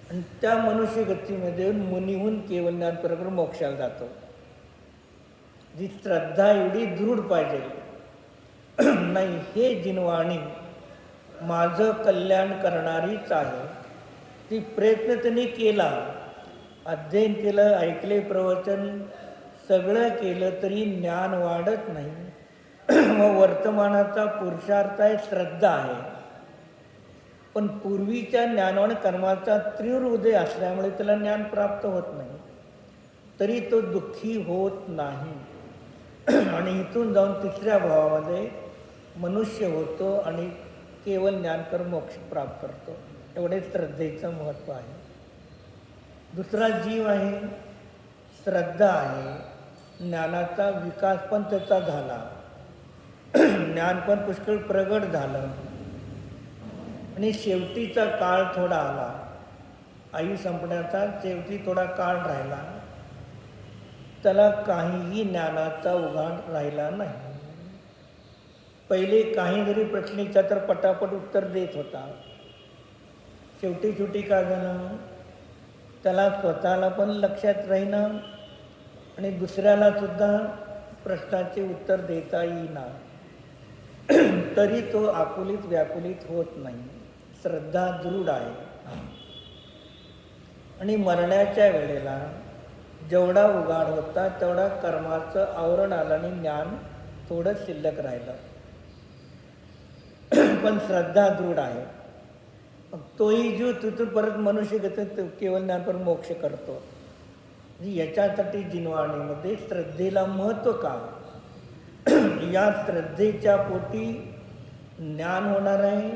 आणि त्या मनुष्य गतीमध्ये मुनीहून केवळ ज्ञान प्रकरण मोक्षाला जातो. जी श्रद्धा एवढी दृढ पाहिजे, नाही हे जिनवाणी माझं कल्याण करणारीच आहे. ती प्रयत्न त्यांनी केला, अध्ययन केलं, ऐकले प्रवचन, सगळं केलं तरी ज्ञान वाढत नाही. मग वर्तमानाचा पुरुषार्थ आहे, श्रद्धा आहे, पण पूर्वीच्या ज्ञानवान कर्माचा तीव्र उदय असल्यामुळे त्याला ज्ञान प्राप्त होत नाही. तरी तो दुःखी होत नाही आणि इथून जाऊन तिसऱ्या भावामध्ये मनुष्य होतो आणि केवळ ज्ञानकर मोक्ष प्राप्त करतो. एवढे श्रद्धेचं महत्त्व आहे. दुसरा जीव आहे, श्रद्धा आहे. ज्ञानाचा विकास पण त्याचा झाला, ज्ञान पण पुष्कळ प्रगट झालं आणि शेवटीचा काळ थोडा आला, आयु संपण्याचा शेवटी थोडा काळ राहिला, त्याला काहीही ज्ञानाचा उघाड राहिला नाही. पहिले काही जरी प्रश्न तर पटापट उत्तर देत होता, शेवटी काय झालं, त्याला स्वतःला पण लक्षात राहीना आणि दुसऱ्याला सुद्धा प्रश्नाचे उत्तर देता येईना. तरी तो आकुलित व्याकुलित होत नाही. श्रद्धा दृढ आहे. आणि मरण्याच्या वेळेला जेवढा उघाड होता तेवढा कर्माचं आवरण आलं आणि ज्ञान थोडं शिल्लक राहिलं. पण श्रद्धा दृढ आहे. तोही जीव तिथून परत मनुष्य गतीत केवळ ज्ञान पर मोक्ष करतो. याच्यासाठी जिनवाणीमध्ये श्रद्धेला महत्त्व का? या श्रद्धेच्या पोटी ज्ञान होणार आहे,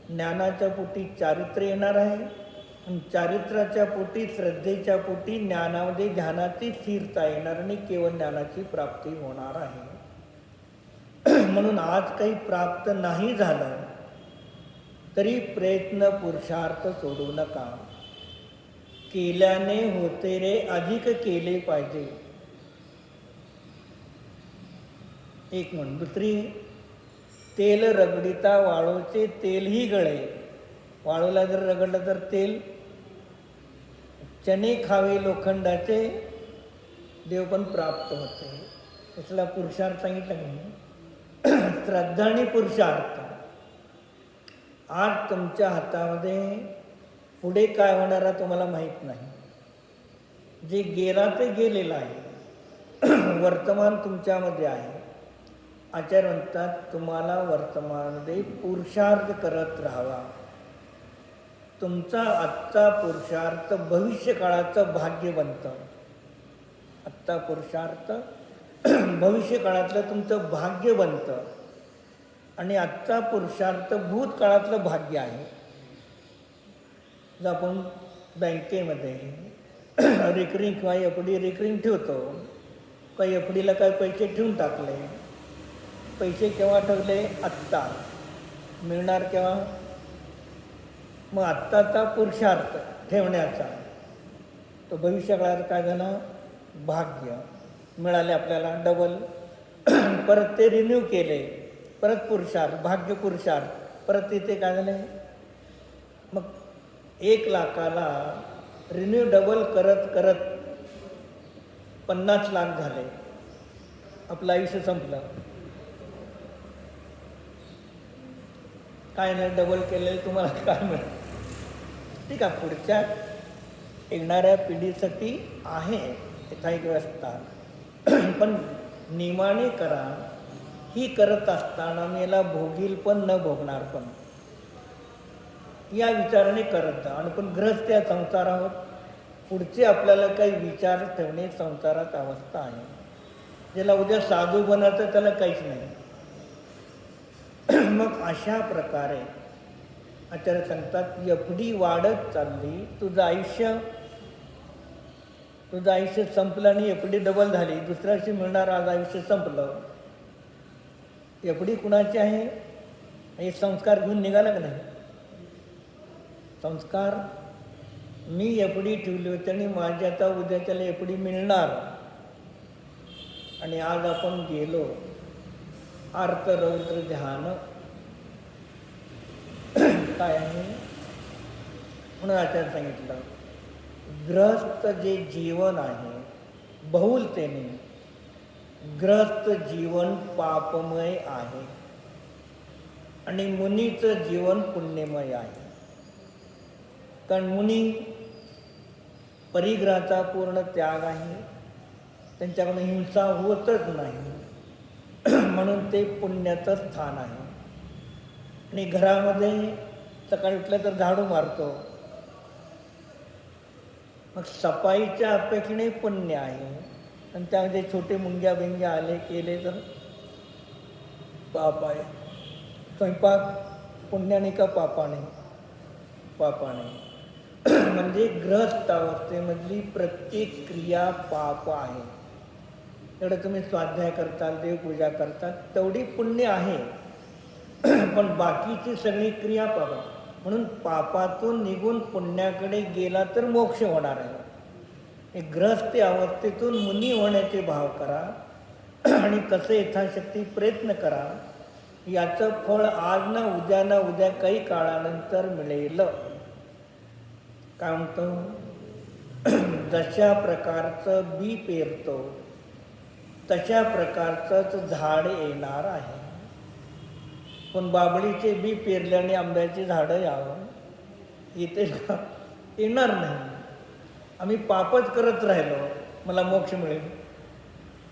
ज्ञानाच्या पोटी चारित्र्य येणार आहे आणि चारित्र्याच्या पोटी श्रद्धेच्या पोटी ज्ञानामध्ये ध्यानाची स्थिरता येणार आणि केवळ ज्ञानाची प्राप्ती होणार आहे. म्हणून आज काही प्राप्त नाही झालं तरी प्रयत्न पुरुषार्थ सोडू नका. केल्याने होते रे, अधिक केले पाहिजे. एक म्हण. दुसरी, तेल रगडिता वाळूचे तेलही गळे. वाळूला जर रगडलं तर तेल. चणे खावे लोखंडाचे, देव पण प्राप्त होते. त्याला पुरुषार्थ सांगितलं नाही. श्रद्धा आणि पुरुषार्थ. आज तुमच्या हातामध्ये पुढे काय होणार आहे तुम्हाला माहीत नाही. जे गेला ते गेलेलं आहे. वर्तमान तुमच्यामध्ये आहे. आचार्य म्हणतात तुम्हाला वर्तमानामध्ये पुरुषार्थ करत राहावा. तुमचा आजचा पुरुषार्थ भविष्य काळाचं भाग्य बनतं. आजचा पुरुषार्थ भविष्य काळातलं तुमचं भाग्य बनतं आणि आजचा पुरुषार्थ भूतकाळातलं भाग्य आहे. जर आपण बँकेमध्ये रिकरिंग किंवा एफडी रिकरिंग ठेवतो, काही एफडीला काय पैसे ठेवून टाकले, पैसे केव्हा ठेवले? आत्ता. मिळणार केव्हा? मग आत्ताचा पुरुषार्थ ठेवण्याचा तो भविष्यकाळात काय झाला? भाग्य मिळाले आपल्याला डबल. परत ते रिन्यू केले, परत पुरुषार्थ, भाग्य पुरुषार्थ, परत तिथे काय झाले? मग 1 लाखाला रिन्यू डबल करत करत 50 लाख झाले. आपलं आयुष्य संपलं. काय नाही, डबल केलेलं तुम्हाला काय मिळेल? ठीक आहे, पुढच्या येणाऱ्या पिढीसाठी आहे एक व्यवस्था, पण नियमाने करा. ही करत असताना मी याला भोगील पण न भोगणार पण, या विचाराने करत जा. आणि पण ग्रस्त या संसार आहोत. पुढचे आपल्याला काही विचार ठेवणे संसारात अवस्था आहे. ज्याला उद्या साधू बनायचं त्याला काहीच नाही. मग अशा प्रकारे आचार्य सांगतात एफडी वाढत चालली. तुझं आयुष्य संपलं आणि एफडी डबल झाली. दुसऱ्या वर्षी मिळणार, आज आयुष्य संपलं. एफडी कुणाची आहे? हे संस्कार घेऊन निघाला का नाही? संस्कार मी एफडी ठेवली होती आणि माझी आता उद्या त्याला एफडी मिळणार. आणि आज आपण गेलो आर्त रौद्र ध्यान काय आहे म्हणून आचार्य सांगितलं, ग्रस्त जे जीवन आहे बहुलतेने, ग्रस्त जीवन पापमय आहे आणि मुनीचं जीवन पुण्यमय आहे. कारण मुनी परिग्रहाचा पूर्ण त्याग आहे, त्यांच्याकडून हिंसा होतच नाही, म्हणून ते पुण्याचं स्थान आहे. आणि घरामध्ये सकाळी उठलं तर झाडू मारतो, मग सफाईच्या अपेक्षेने पुण्य आहे, आणि त्यामध्ये छोटे मुंग्या बिंग्या आले केले तर पाप आहे. स्वयंपाक पुण्याने का पापाने? पापाने. म्हणजे ग्रहस्थ अवस्थेमधली प्रत्येक क्रिया पाप आहे. तेवढं तुम्ही स्वाध्याय करताल, देवपूजा करताल, तेवढी पुण्य आहे. पण बाकीची सगळी क्रिया पाप. म्हणून पापातून निघून पुण्याकडे गेला तर मोक्ष होणार आहे. एक ग्रहस्थ अवस्थेतून मुनी होण्याचे भाव करा आणि तसे यथाशक्ती प्रयत्न करा. याचं फळ आज ना उद्या काही काळानंतर मिळेल. काय म्हणतो? जशा प्रकारचं बी पेरतो तशा प्रकारचंच झाड येणार आहे. पण बाबळीचे बी पेरल्याने आंब्याची झाडं यावं येते का? येणार नाही. आम्ही पापच करत राहिलो, मला मोक्ष मिळेल,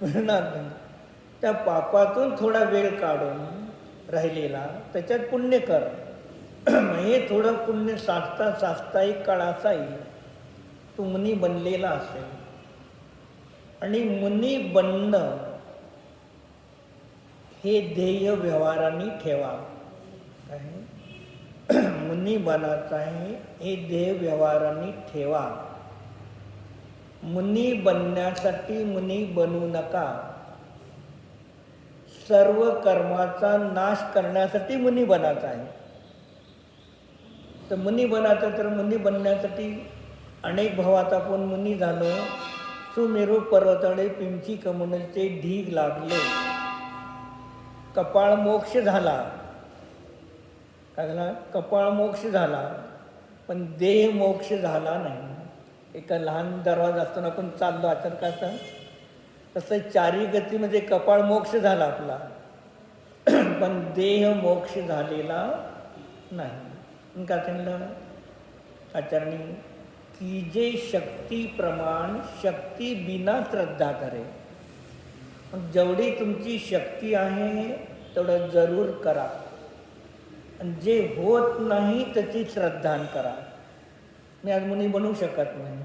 मिळणार नाही. त्या पापातून थोडा वेळ काढून राहिलेला त्याच्यात पुण्य कर. हे थोडं पुण्य साचता साचता एक काळ असा येईल तू मुनी बनलेला असेल. आणि मुनी बनणं हे ध्येय व्यवहाराने ठेवा. काय मुनी बनायचं आहे हे ध्येय व्यवहाराने ठेवा. मुनी बनण्यासाठी मुनी बनू नका. सर्व कर्माचा नाश करण्यासाठी मुनी बनायचं आहे. तर मुनी बनायचं, तर मुनी बनण्यासाठी अनेक भावात आपण मुनी झालो. सुमेरू पर्वताळे पिंची कमळचे ढीग लागले. कपाळ मोक्ष झाला. काय झाला? कपाळ मोक्ष झाला, पण देह मोक्ष झाला नाही. एका लहान दरवाजा असताना आपण चाललो अचानक तसं चारी गतीमध्ये कपाळ मोक्ष झाला आपला, पण देह मोक्ष झालेला नाही. का सांगितलं आचार्यांनी? की जे शक्ती प्रमाण शक्ती बिना श्रद्धा करे. जेवढी तुमची शक्ती आहे तेवढं जरूर करा, आणि जे होत नाही त्याची श्रद्धा करा. मी आज मुनी बनू शकत नाही,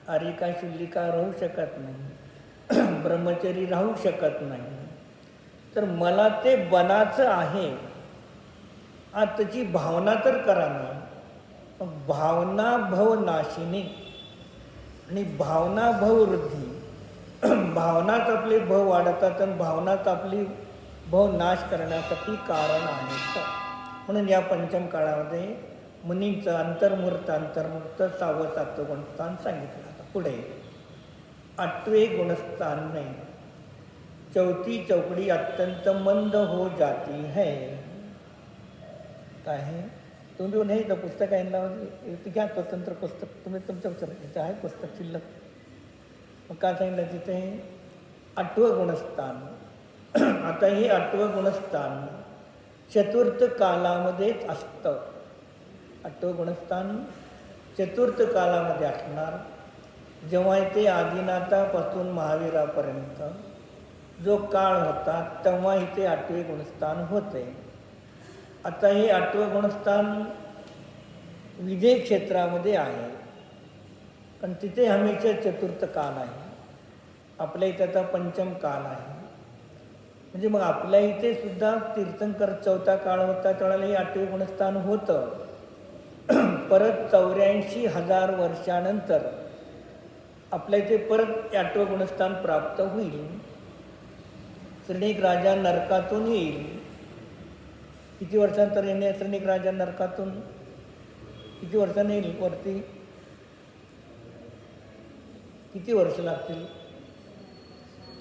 आरिका शुल्लिका राहू शकत नाही, ब्रह्मचरी राहू शकत नाही, तर मला ते बनायचं आहे. आज त्याची भावना तर करा ना. भावना भवनाशिनी आणि भावना भववृद्धी. भावनाच आपले भव वाढतात आणि भावनाच आपली भव नाश करण्यासाठी कारण आहेत. म्हणून या पंचम काळामध्ये मुनींचं अंतर्मुहूर्त 6वं 7वं गुणस्थान सांगितलं. आता पुढे 8वें गुणस्थान में चौथी चौकड़ी अत्यंत मंद हो जाती है. काय आहे? तुम्ही नाही तर पुस्तक आहे ना, घ्या स्वतंत्र पुस्तक, तुम्ही तुमच्या विचार इथं आहे पुस्तक शिल्लक. मग काय सांगितलं तिथे? 8वं गुणस्थान. आता हे 8वं गुणस्थान चतुर्थ कालामध्येच असतं. 8वं गुणस्थान चतुर्थ कालामध्ये असणार. जेव्हा ते आदिनाथापासून महावीरापर्यंत जो काळ होता तेव्हा इथे 8वे गुणस्थान होते. आता हे 8वं गुणस्थान विजय क्षेत्रामध्ये आहे, पण तिथे हमेशा चतुर्थ काल आहे. आपल्या इथे आता पंचम काल आहे. म्हणजे मग आपल्या इथे सुद्धा तीर्थंकर 4था काळ होता त्यावेळेला हे 8वे गुणस्थान होतं. परत 84,000 वर्षानंतर आपल्या इथे परत 8वं गुणस्थान प्राप्त होईल. श्रेणिक राजा नरकातून येईल. किती वर्षांतर येणे श्रेणिक राजा नरकातून? किती वर्षांनी येईल वरती? किती वर्ष लागतील?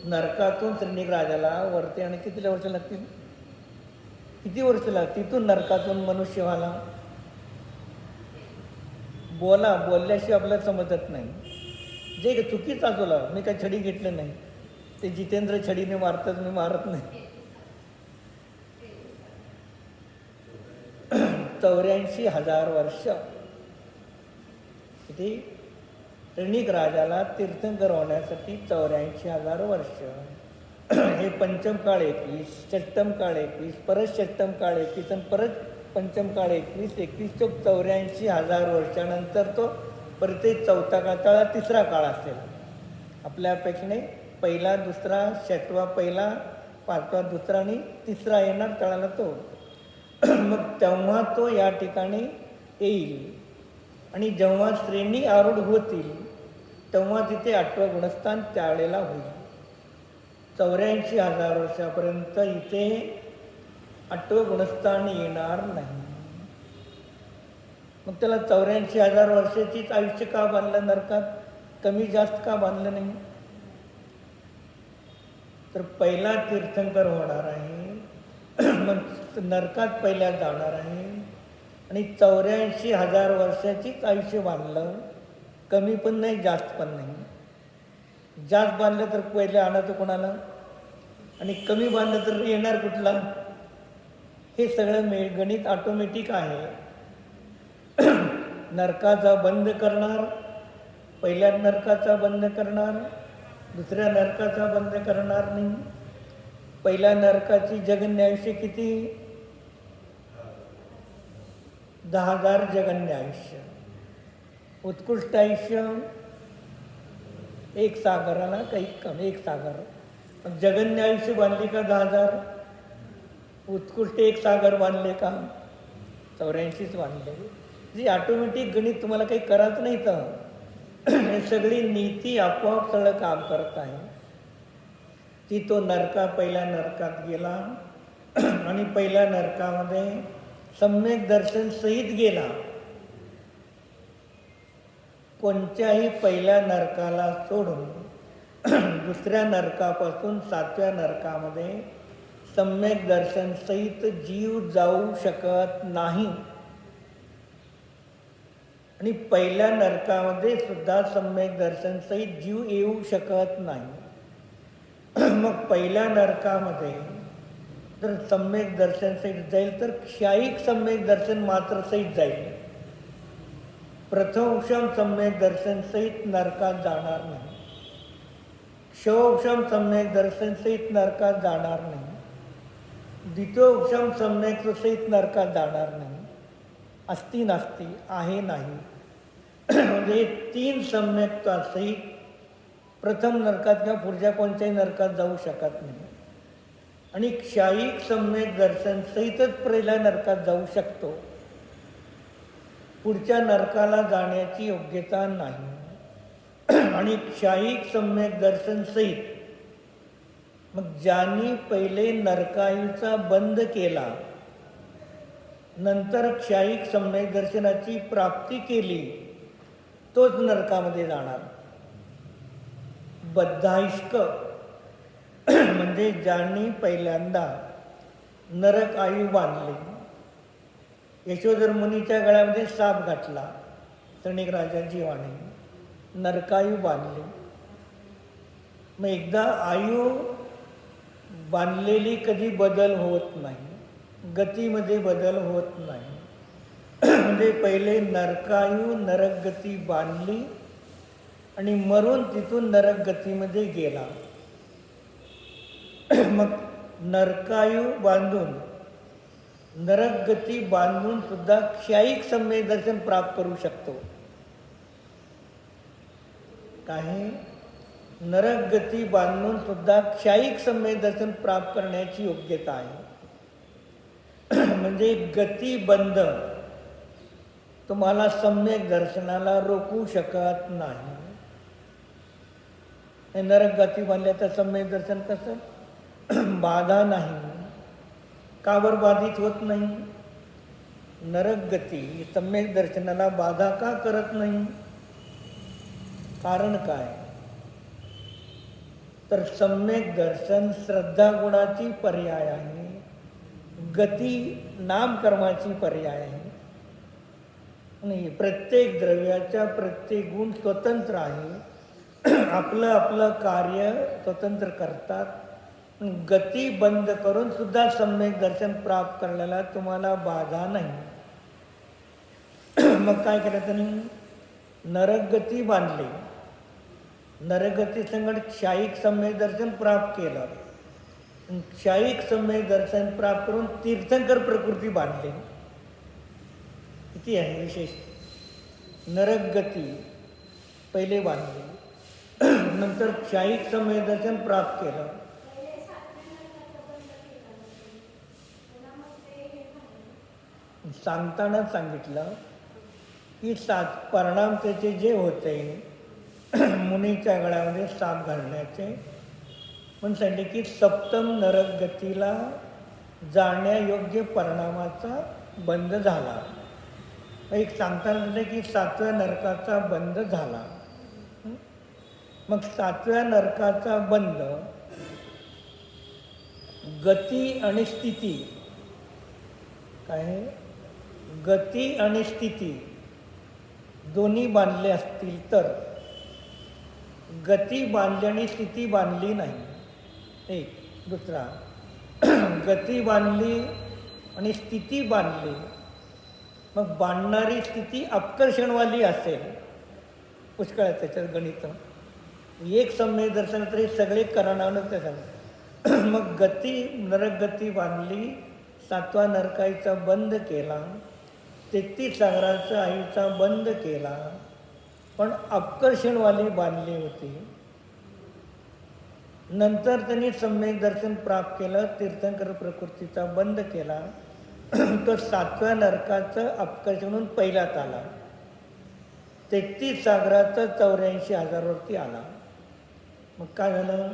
नरकातून श्रेणिक राजाला वरती आणि किती वर्ष लागतील? किती वर्ष लागतील? तिथून नरकातून मनुष्य व्हायला? बोलल्याशिवाय आपल्याला समजत नाही. जे चुकीचं असोला, मी काही छडी घेतलं नाही, ते जितेंद्र छडीने मारतात, मी मारत नाही. 84,000 वर्ष. किती? श्रेणिक राजाला तीर्थंकर होण्यासाठी 84,000 वर्ष. हे पंचम काळ 21, षष्टम काळ 21, परत षष्टम काळ 21 आणि परत पंचम काळ 21, 21 चोक 84,000 वर्षानंतर तो परत ते चौथा काळ, तळा तिसरा काळ असेल. आपल्या अपेक्षेने पहिला, दुसरा, षटवा पहिला, पाचवा दुसरा आणि तिसरा येणार तळाला तो. मग तेव्हा तो या ठिकाणी येईल आणि जेव्हा श्रेणी आरूढ होतील तेव्हा तिथे 8वं गुणस्थान त्यावेळेला होईल. 84,000 वर्षापर्यंत इथे 8वं गुणस्थान येणार नाही. मग त्याला 84,000 वर्षाचीच आयुष्य का बांधलं नरकात? कमी जास्त का बांधलं नाही? तर पहिला तीर्थंकर होणार आहे, मग नरकात पहिल्या जाणार आहे आणि 84,000 वर्षाचीच आयुष्य बांधलं. कमी पण नाही, जास्त पण नाही. जास्त बांधलं तर पहिले आणायचं कोणाला आणि कमी बांधलं तर येणार कुठला? हे सगळं गणित ऑटोमॅटिक आहे. नरकाचा बंद करणार, पहिल्या नरकाचा बंद करणार, दुसऱ्या नरकाचा बंद करणार नाही. पहिल्या नरकाची जगन्य आयुष्य किती? 10,000 जगन्य आयुष्य. उत्कृष्ट आयुष्य 1 सागराला काही कमी, 1 सागर. पण जगन्य आयुष्य बांधले का 10,000? उत्कृष्ट 1 सागर बांधले का? 84च बांधले. जी ऑटोमॅटिक गणित तुम्हाला काही करायचं नाही. तर हे सगळी नीती आपोआप सगळं काम करत आहे. ती तो पहिल्या नरकात गेला आणि पहिल्या नरकामध्ये सम्यक दर्शन सहित गेला. कोणत्याही पहिल्या नरकाला सोडून दुसऱ्या नरकापासून 7व्या नरकामध्ये सम्यक दर्शन सहित जीव जाऊ शकत नाही. आणि पहिल्या नरकामध्ये सुद्धा सम्यक दर्शन सहित जीव येऊ शकत नाही. मग पहिल्या नरकामध्ये जर सम्यक दर्शन सहित जाईल तर क्षायिक सम्यक दर्शन मात्र सहित जाईल. प्रथमोक्षम सम्यक दर्शन सहित नरकात जाणार नाही. क्षोक्षम सम्यक दर्शन सहित नरकात जाणार नाही. द्वितीयोक्षम सम्यक सहित नरकात जाणार नाही. अस्ति नास्ती, आहे नाही. म्हणजे 3 सम्यकतासहित प्रथम नरकात किंवा पुढच्या कोणत्याही नरकात जाऊ शकत नाही. आणि क्षायिक सम्यक दर्शन सहितच पहिल्या नरकात जाऊ शकतो. पुढच्या नरकाला जाण्याची योग्यता नाही. आणि क्षायिक सम्यक दर्शन सहित मग ज्यांनी पहिले नरकायुचा बंद केला, नंतर क्षायिक सम्यक दर्शनाची प्राप्ती केली, तोच नरकामध्ये जाणार. बद्धाइष्क म्हणजे ज्यांनी पहिल्यांदा नरक आयु बांधली. यशोधर मुनीच्या गळ्यामध्ये साप घातला, सणिक राजाची वाणी, नरकायू बांधली. मग एकदा आयु बांधलेली कधी बदल होत नाही, गतीमध्ये बदल होत नाही. म्हणजे पहिले नरकायू नरक गती बांधली आणि मरून तिथून नरक गतीमध्ये गेला. मग नरकायू बांधून नरक गती बांधून सुद्धा क्षायिक सम्यक दर्शन प्राप्त करू शकतो. काही नरक गती बांधून सुद्धा क्षायिक सम्यक दर्शन प्राप्त करण्याची योग्यता आहे. म्हणजे गती बंद तुम्हाला सम्यक दर्शनाला रोखू शकत नाही. नरक गती बांधल्याचं सम्यक दर्शन कसं? बाधा नाही. का बरं बाधित होत नाही? नरक गती सम्यक दर्शनाला बाधा का करत नाही? कारण काय? तर सम्यक दर्शन श्रद्धा गुणाची पर्याय आहे, गती नामकर्माची पर्याय आहे. आणि प्रत्येक द्रव्याचा प्रत्येक गुण स्वतंत्र आहे. आपलं आपलं कार्य स्वतंत्र करतात. गती बंद करून सुद्धा सम्यक दर्शन प्राप्त करण्याला तुम्हाला बाधा नाही. मग काय केलं त्यांनी? नरक गती बांधली, नरगती संगत क्षायिक सम्यक दर्शन प्राप्त केलं. क्षायिक सम्यक दर्शन प्राप्त करून तीर्थंकर प्रकृती बांधली. किती आहे विशेष. नरकगती पहिले बांधली. नंतर क्षायिक संवेदर्शन प्राप्त केलं. सांगताना सांगितलं की परिणाम त्याचे जे होते मुनीच्या गळ्यामध्ये साप घालण्याचे, पण सांगितले की सप्तम नरकगतीला जाण्यायोग्य परिणामाचा बंद झाला. एक सांगताना म्हटलं की 7व्या नरकाचा बंद झाला. मग 7व्या नरकाचा बंद गती आणि स्थिती काय आहे? गती आणि स्थिती दोन्ही बांधले असतील तर, गती बांधली आणि स्थिती बांधली नाही. एक दुसरा, गती बांधली आणि स्थिती बांधली, मग बांधणारी स्थिती अपकर्षणवाली असेल, पुष्कळ आहे त्याच्यात गणित. एक सम्यक दर्शन तरी सगळे करणानं ते सांग. मग गती नरकगती बांधली, 7व्या नरकाईचा बंद केला, 33 सागराचा आईचा बंद केला, पण अपकर्षणवाली बांधली होती. नंतर त्यांनी सम्यक दर्शन प्राप्त केलं, तीर्थंकर प्रकृतीचा बंद केला, तो 7व्या नरकाचं अपकर्षण पहिल्यात आला. 33 सागराचं 84,000वरती आला. मग काय झालं?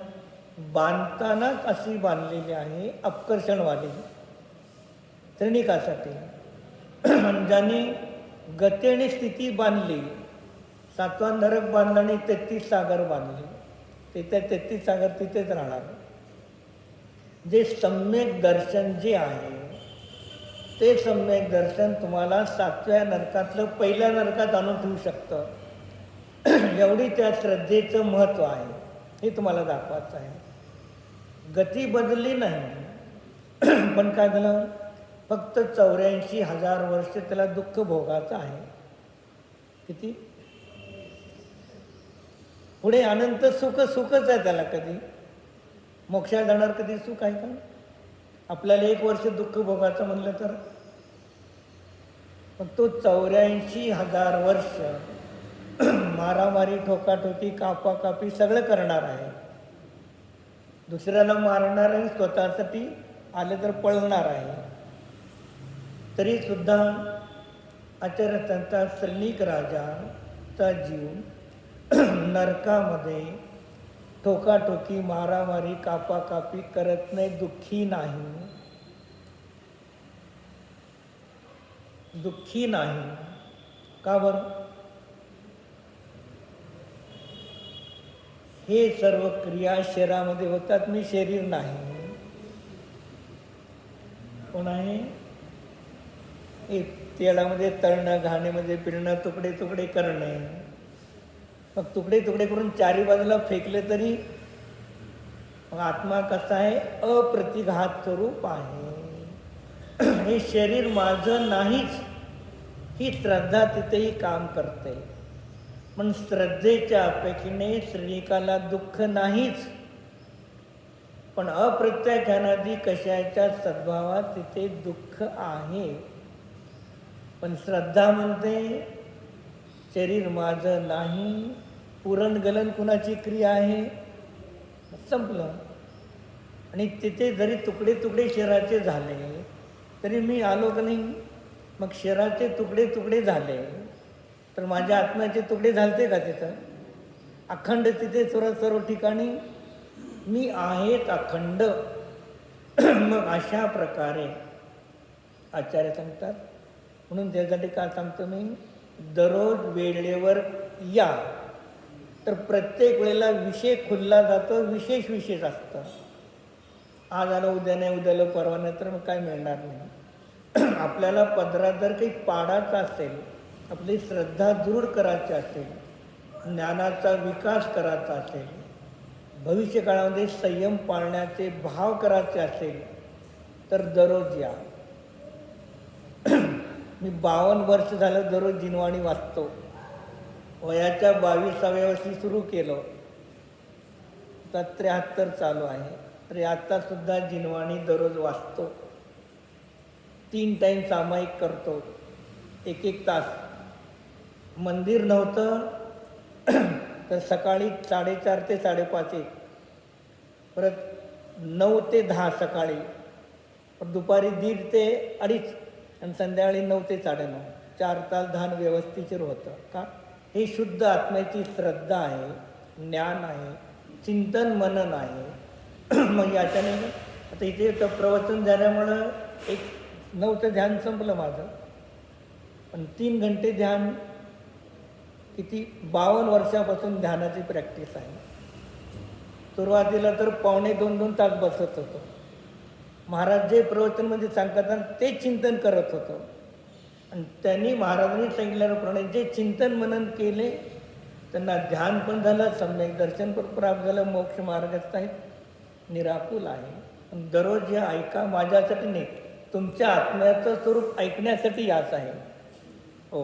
बांधतानाच अशी बांधलेली आहे अपकर्षणवाली त्रिणिकासाठी. ज्यांनी गती आणि स्थिती बांधली, 7वा नरक बांधला आणि 33 सागर बांधले, ते त्या 33 सागर तिथेच राहणार. जे सम्यक दर्शन जे आहे ते सम्यक दर्शन तुम्हाला 7व्या नरकातलं पहिल्या नरकात आणून ठेवू शकतं. एवढी त्या श्रद्धेचं महत्त्व आहे, हे तुम्हाला दाखवायचं आहे. गती बदलली नाही, पण काय झालं? फक्त 84,000 वर्ष त्याला दुःख भोगाचं आहे. किती? पुढे अनंत सुखच आहे त्याला. कधी मोक्षात जाणार, कधी सुख आहे का? आपल्याला 1 वर्ष दुःख भोगाचं म्हणलं तर मग तो 84,000 वर्ष मारामारी, ठोकाठोकी, कापाकापी सगळं करणार आहे. दुसऱ्याला मारणार आहे, स्वतःसाठी आले तर पळणार आहे. तरी सुद्धा आचार्य श्रीनिक राजाचा जीव नरकामध्ये ठोकाठोकी, मारामारी, कापाकापी करत नाही, दुःखी नाही. दुःखी नाही का बरं? हे सर्व क्रिया शरीरामध्ये होतात, मी शरीर नाही. कोण आहे? एक तेलामध्ये तळणं, घाणीमध्ये पिळणं, तुकडे तुकडे करणे. मग तुकडे तुकडे करून चारी बाजूला फेकले तरी मग आत्मा कसा आहे? अप्रतिघात स्वरूप आहे. हे शरीर माझं नाहीच, ही श्रद्धा तिथेही काम करते. पण श्रद्धेच्या अपेक्षेने श्रीनिकाला दुःख नाहीच, पण अप्रत्याख्यानादी कशाच्या सद्भावात तिथे दुःख आहे. पण श्रद्धा म्हणते शरीर माझं नाही, पुरणगलन कुणाची क्रिया आहे, संपलं. आणि तिथे जरी तुकडे तुकडे शरीराचे झाले तरी मी आलो का नाही? मग शरीराचे तुकडे तुकडे झाले तर माझ्या आत्म्याचे तुकडे झालते का तिथं? अखंड तिथे सर्व ठिकाणी मी आहेच अखंड. मग अशा प्रकारे आचार्य सांगतात. म्हणून त्यासाठी काय सांगतो मी? दररोज वेळेवर या, तर प्रत्येक वेळेला विषय खुलला जातो, विशेष असतं. आज आलं, उद्या नाही, उद्याला परवा नाही, तर मग काय मिळणार नाही. आपल्याला पदरात जर काही पाडायचं असेल, आपली श्रद्धा दृढ करायची असेल, ज्ञानाचा विकास करायचा असेल, भविष्यकाळामध्ये संयम पाळण्याचे भाव करायचे असेल, तर दररोज या. मी 52 वर्ष झालं दररोज जिनवाणी वाचतो. वयाच्या 22व्या वर्षी सुरू केलं, आता 73 चालू आहे. तरी आत्तासुद्धा जिनवाणी दररोज वाचतो. 3 टाईम सामायिक करतो, 1-1 तास. मंदिर नव्हतं तर सकाळी 4:30 ते 5:30 एक, परत 9 ते 10 सकाळी, परत दुपारी 1:30 ते 2:30 आणि संध्याकाळी 9 ते 9:30, 4 तास ध्यान व्यवस्थिशीर होतं. का? ही शुद्ध आत्म्याची श्रद्धा आहे, ज्ञान आहे, चिंतन मनन आहे. मग याच्याने आता इथे तर प्रवचन झाल्यामुळं 9चं ध्यान संपलं माझं, पण 3 घंटे ध्यान किती 52 वर्षापासून ध्यानाची प्रॅक्टिस आहे. सुरुवातीला तर 2.5-2 तास बसत होतो. महाराज जे प्रवचनमध्ये सांगतात ते चिंतन करत होतो. आणि त्यांनी महाराजांनी सांगितल्याप्रमाणे जे चिंतन मनन केले त्यांना ध्यान पण झालं, सम्यक दर्शन पण प्राप्त झालं, मोक्ष मार्गस्थ आहे, निराकुल आहे. पण दररोज हे ऐका, माझ्यासाठी नाही, तुमच्या आत्म्याचं स्वरूप ऐकण्यासाठी याच आहे. हो.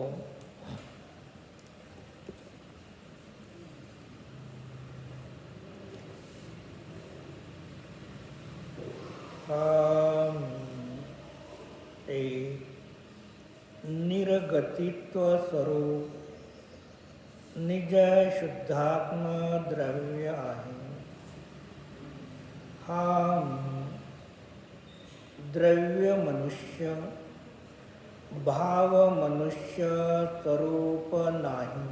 निर्गतित्व स्वरूप निज शुद्धात्म द्रव्य आहे. हा द्रव्य मनुष्य, भाव मनुष्य स्वरूप नाही.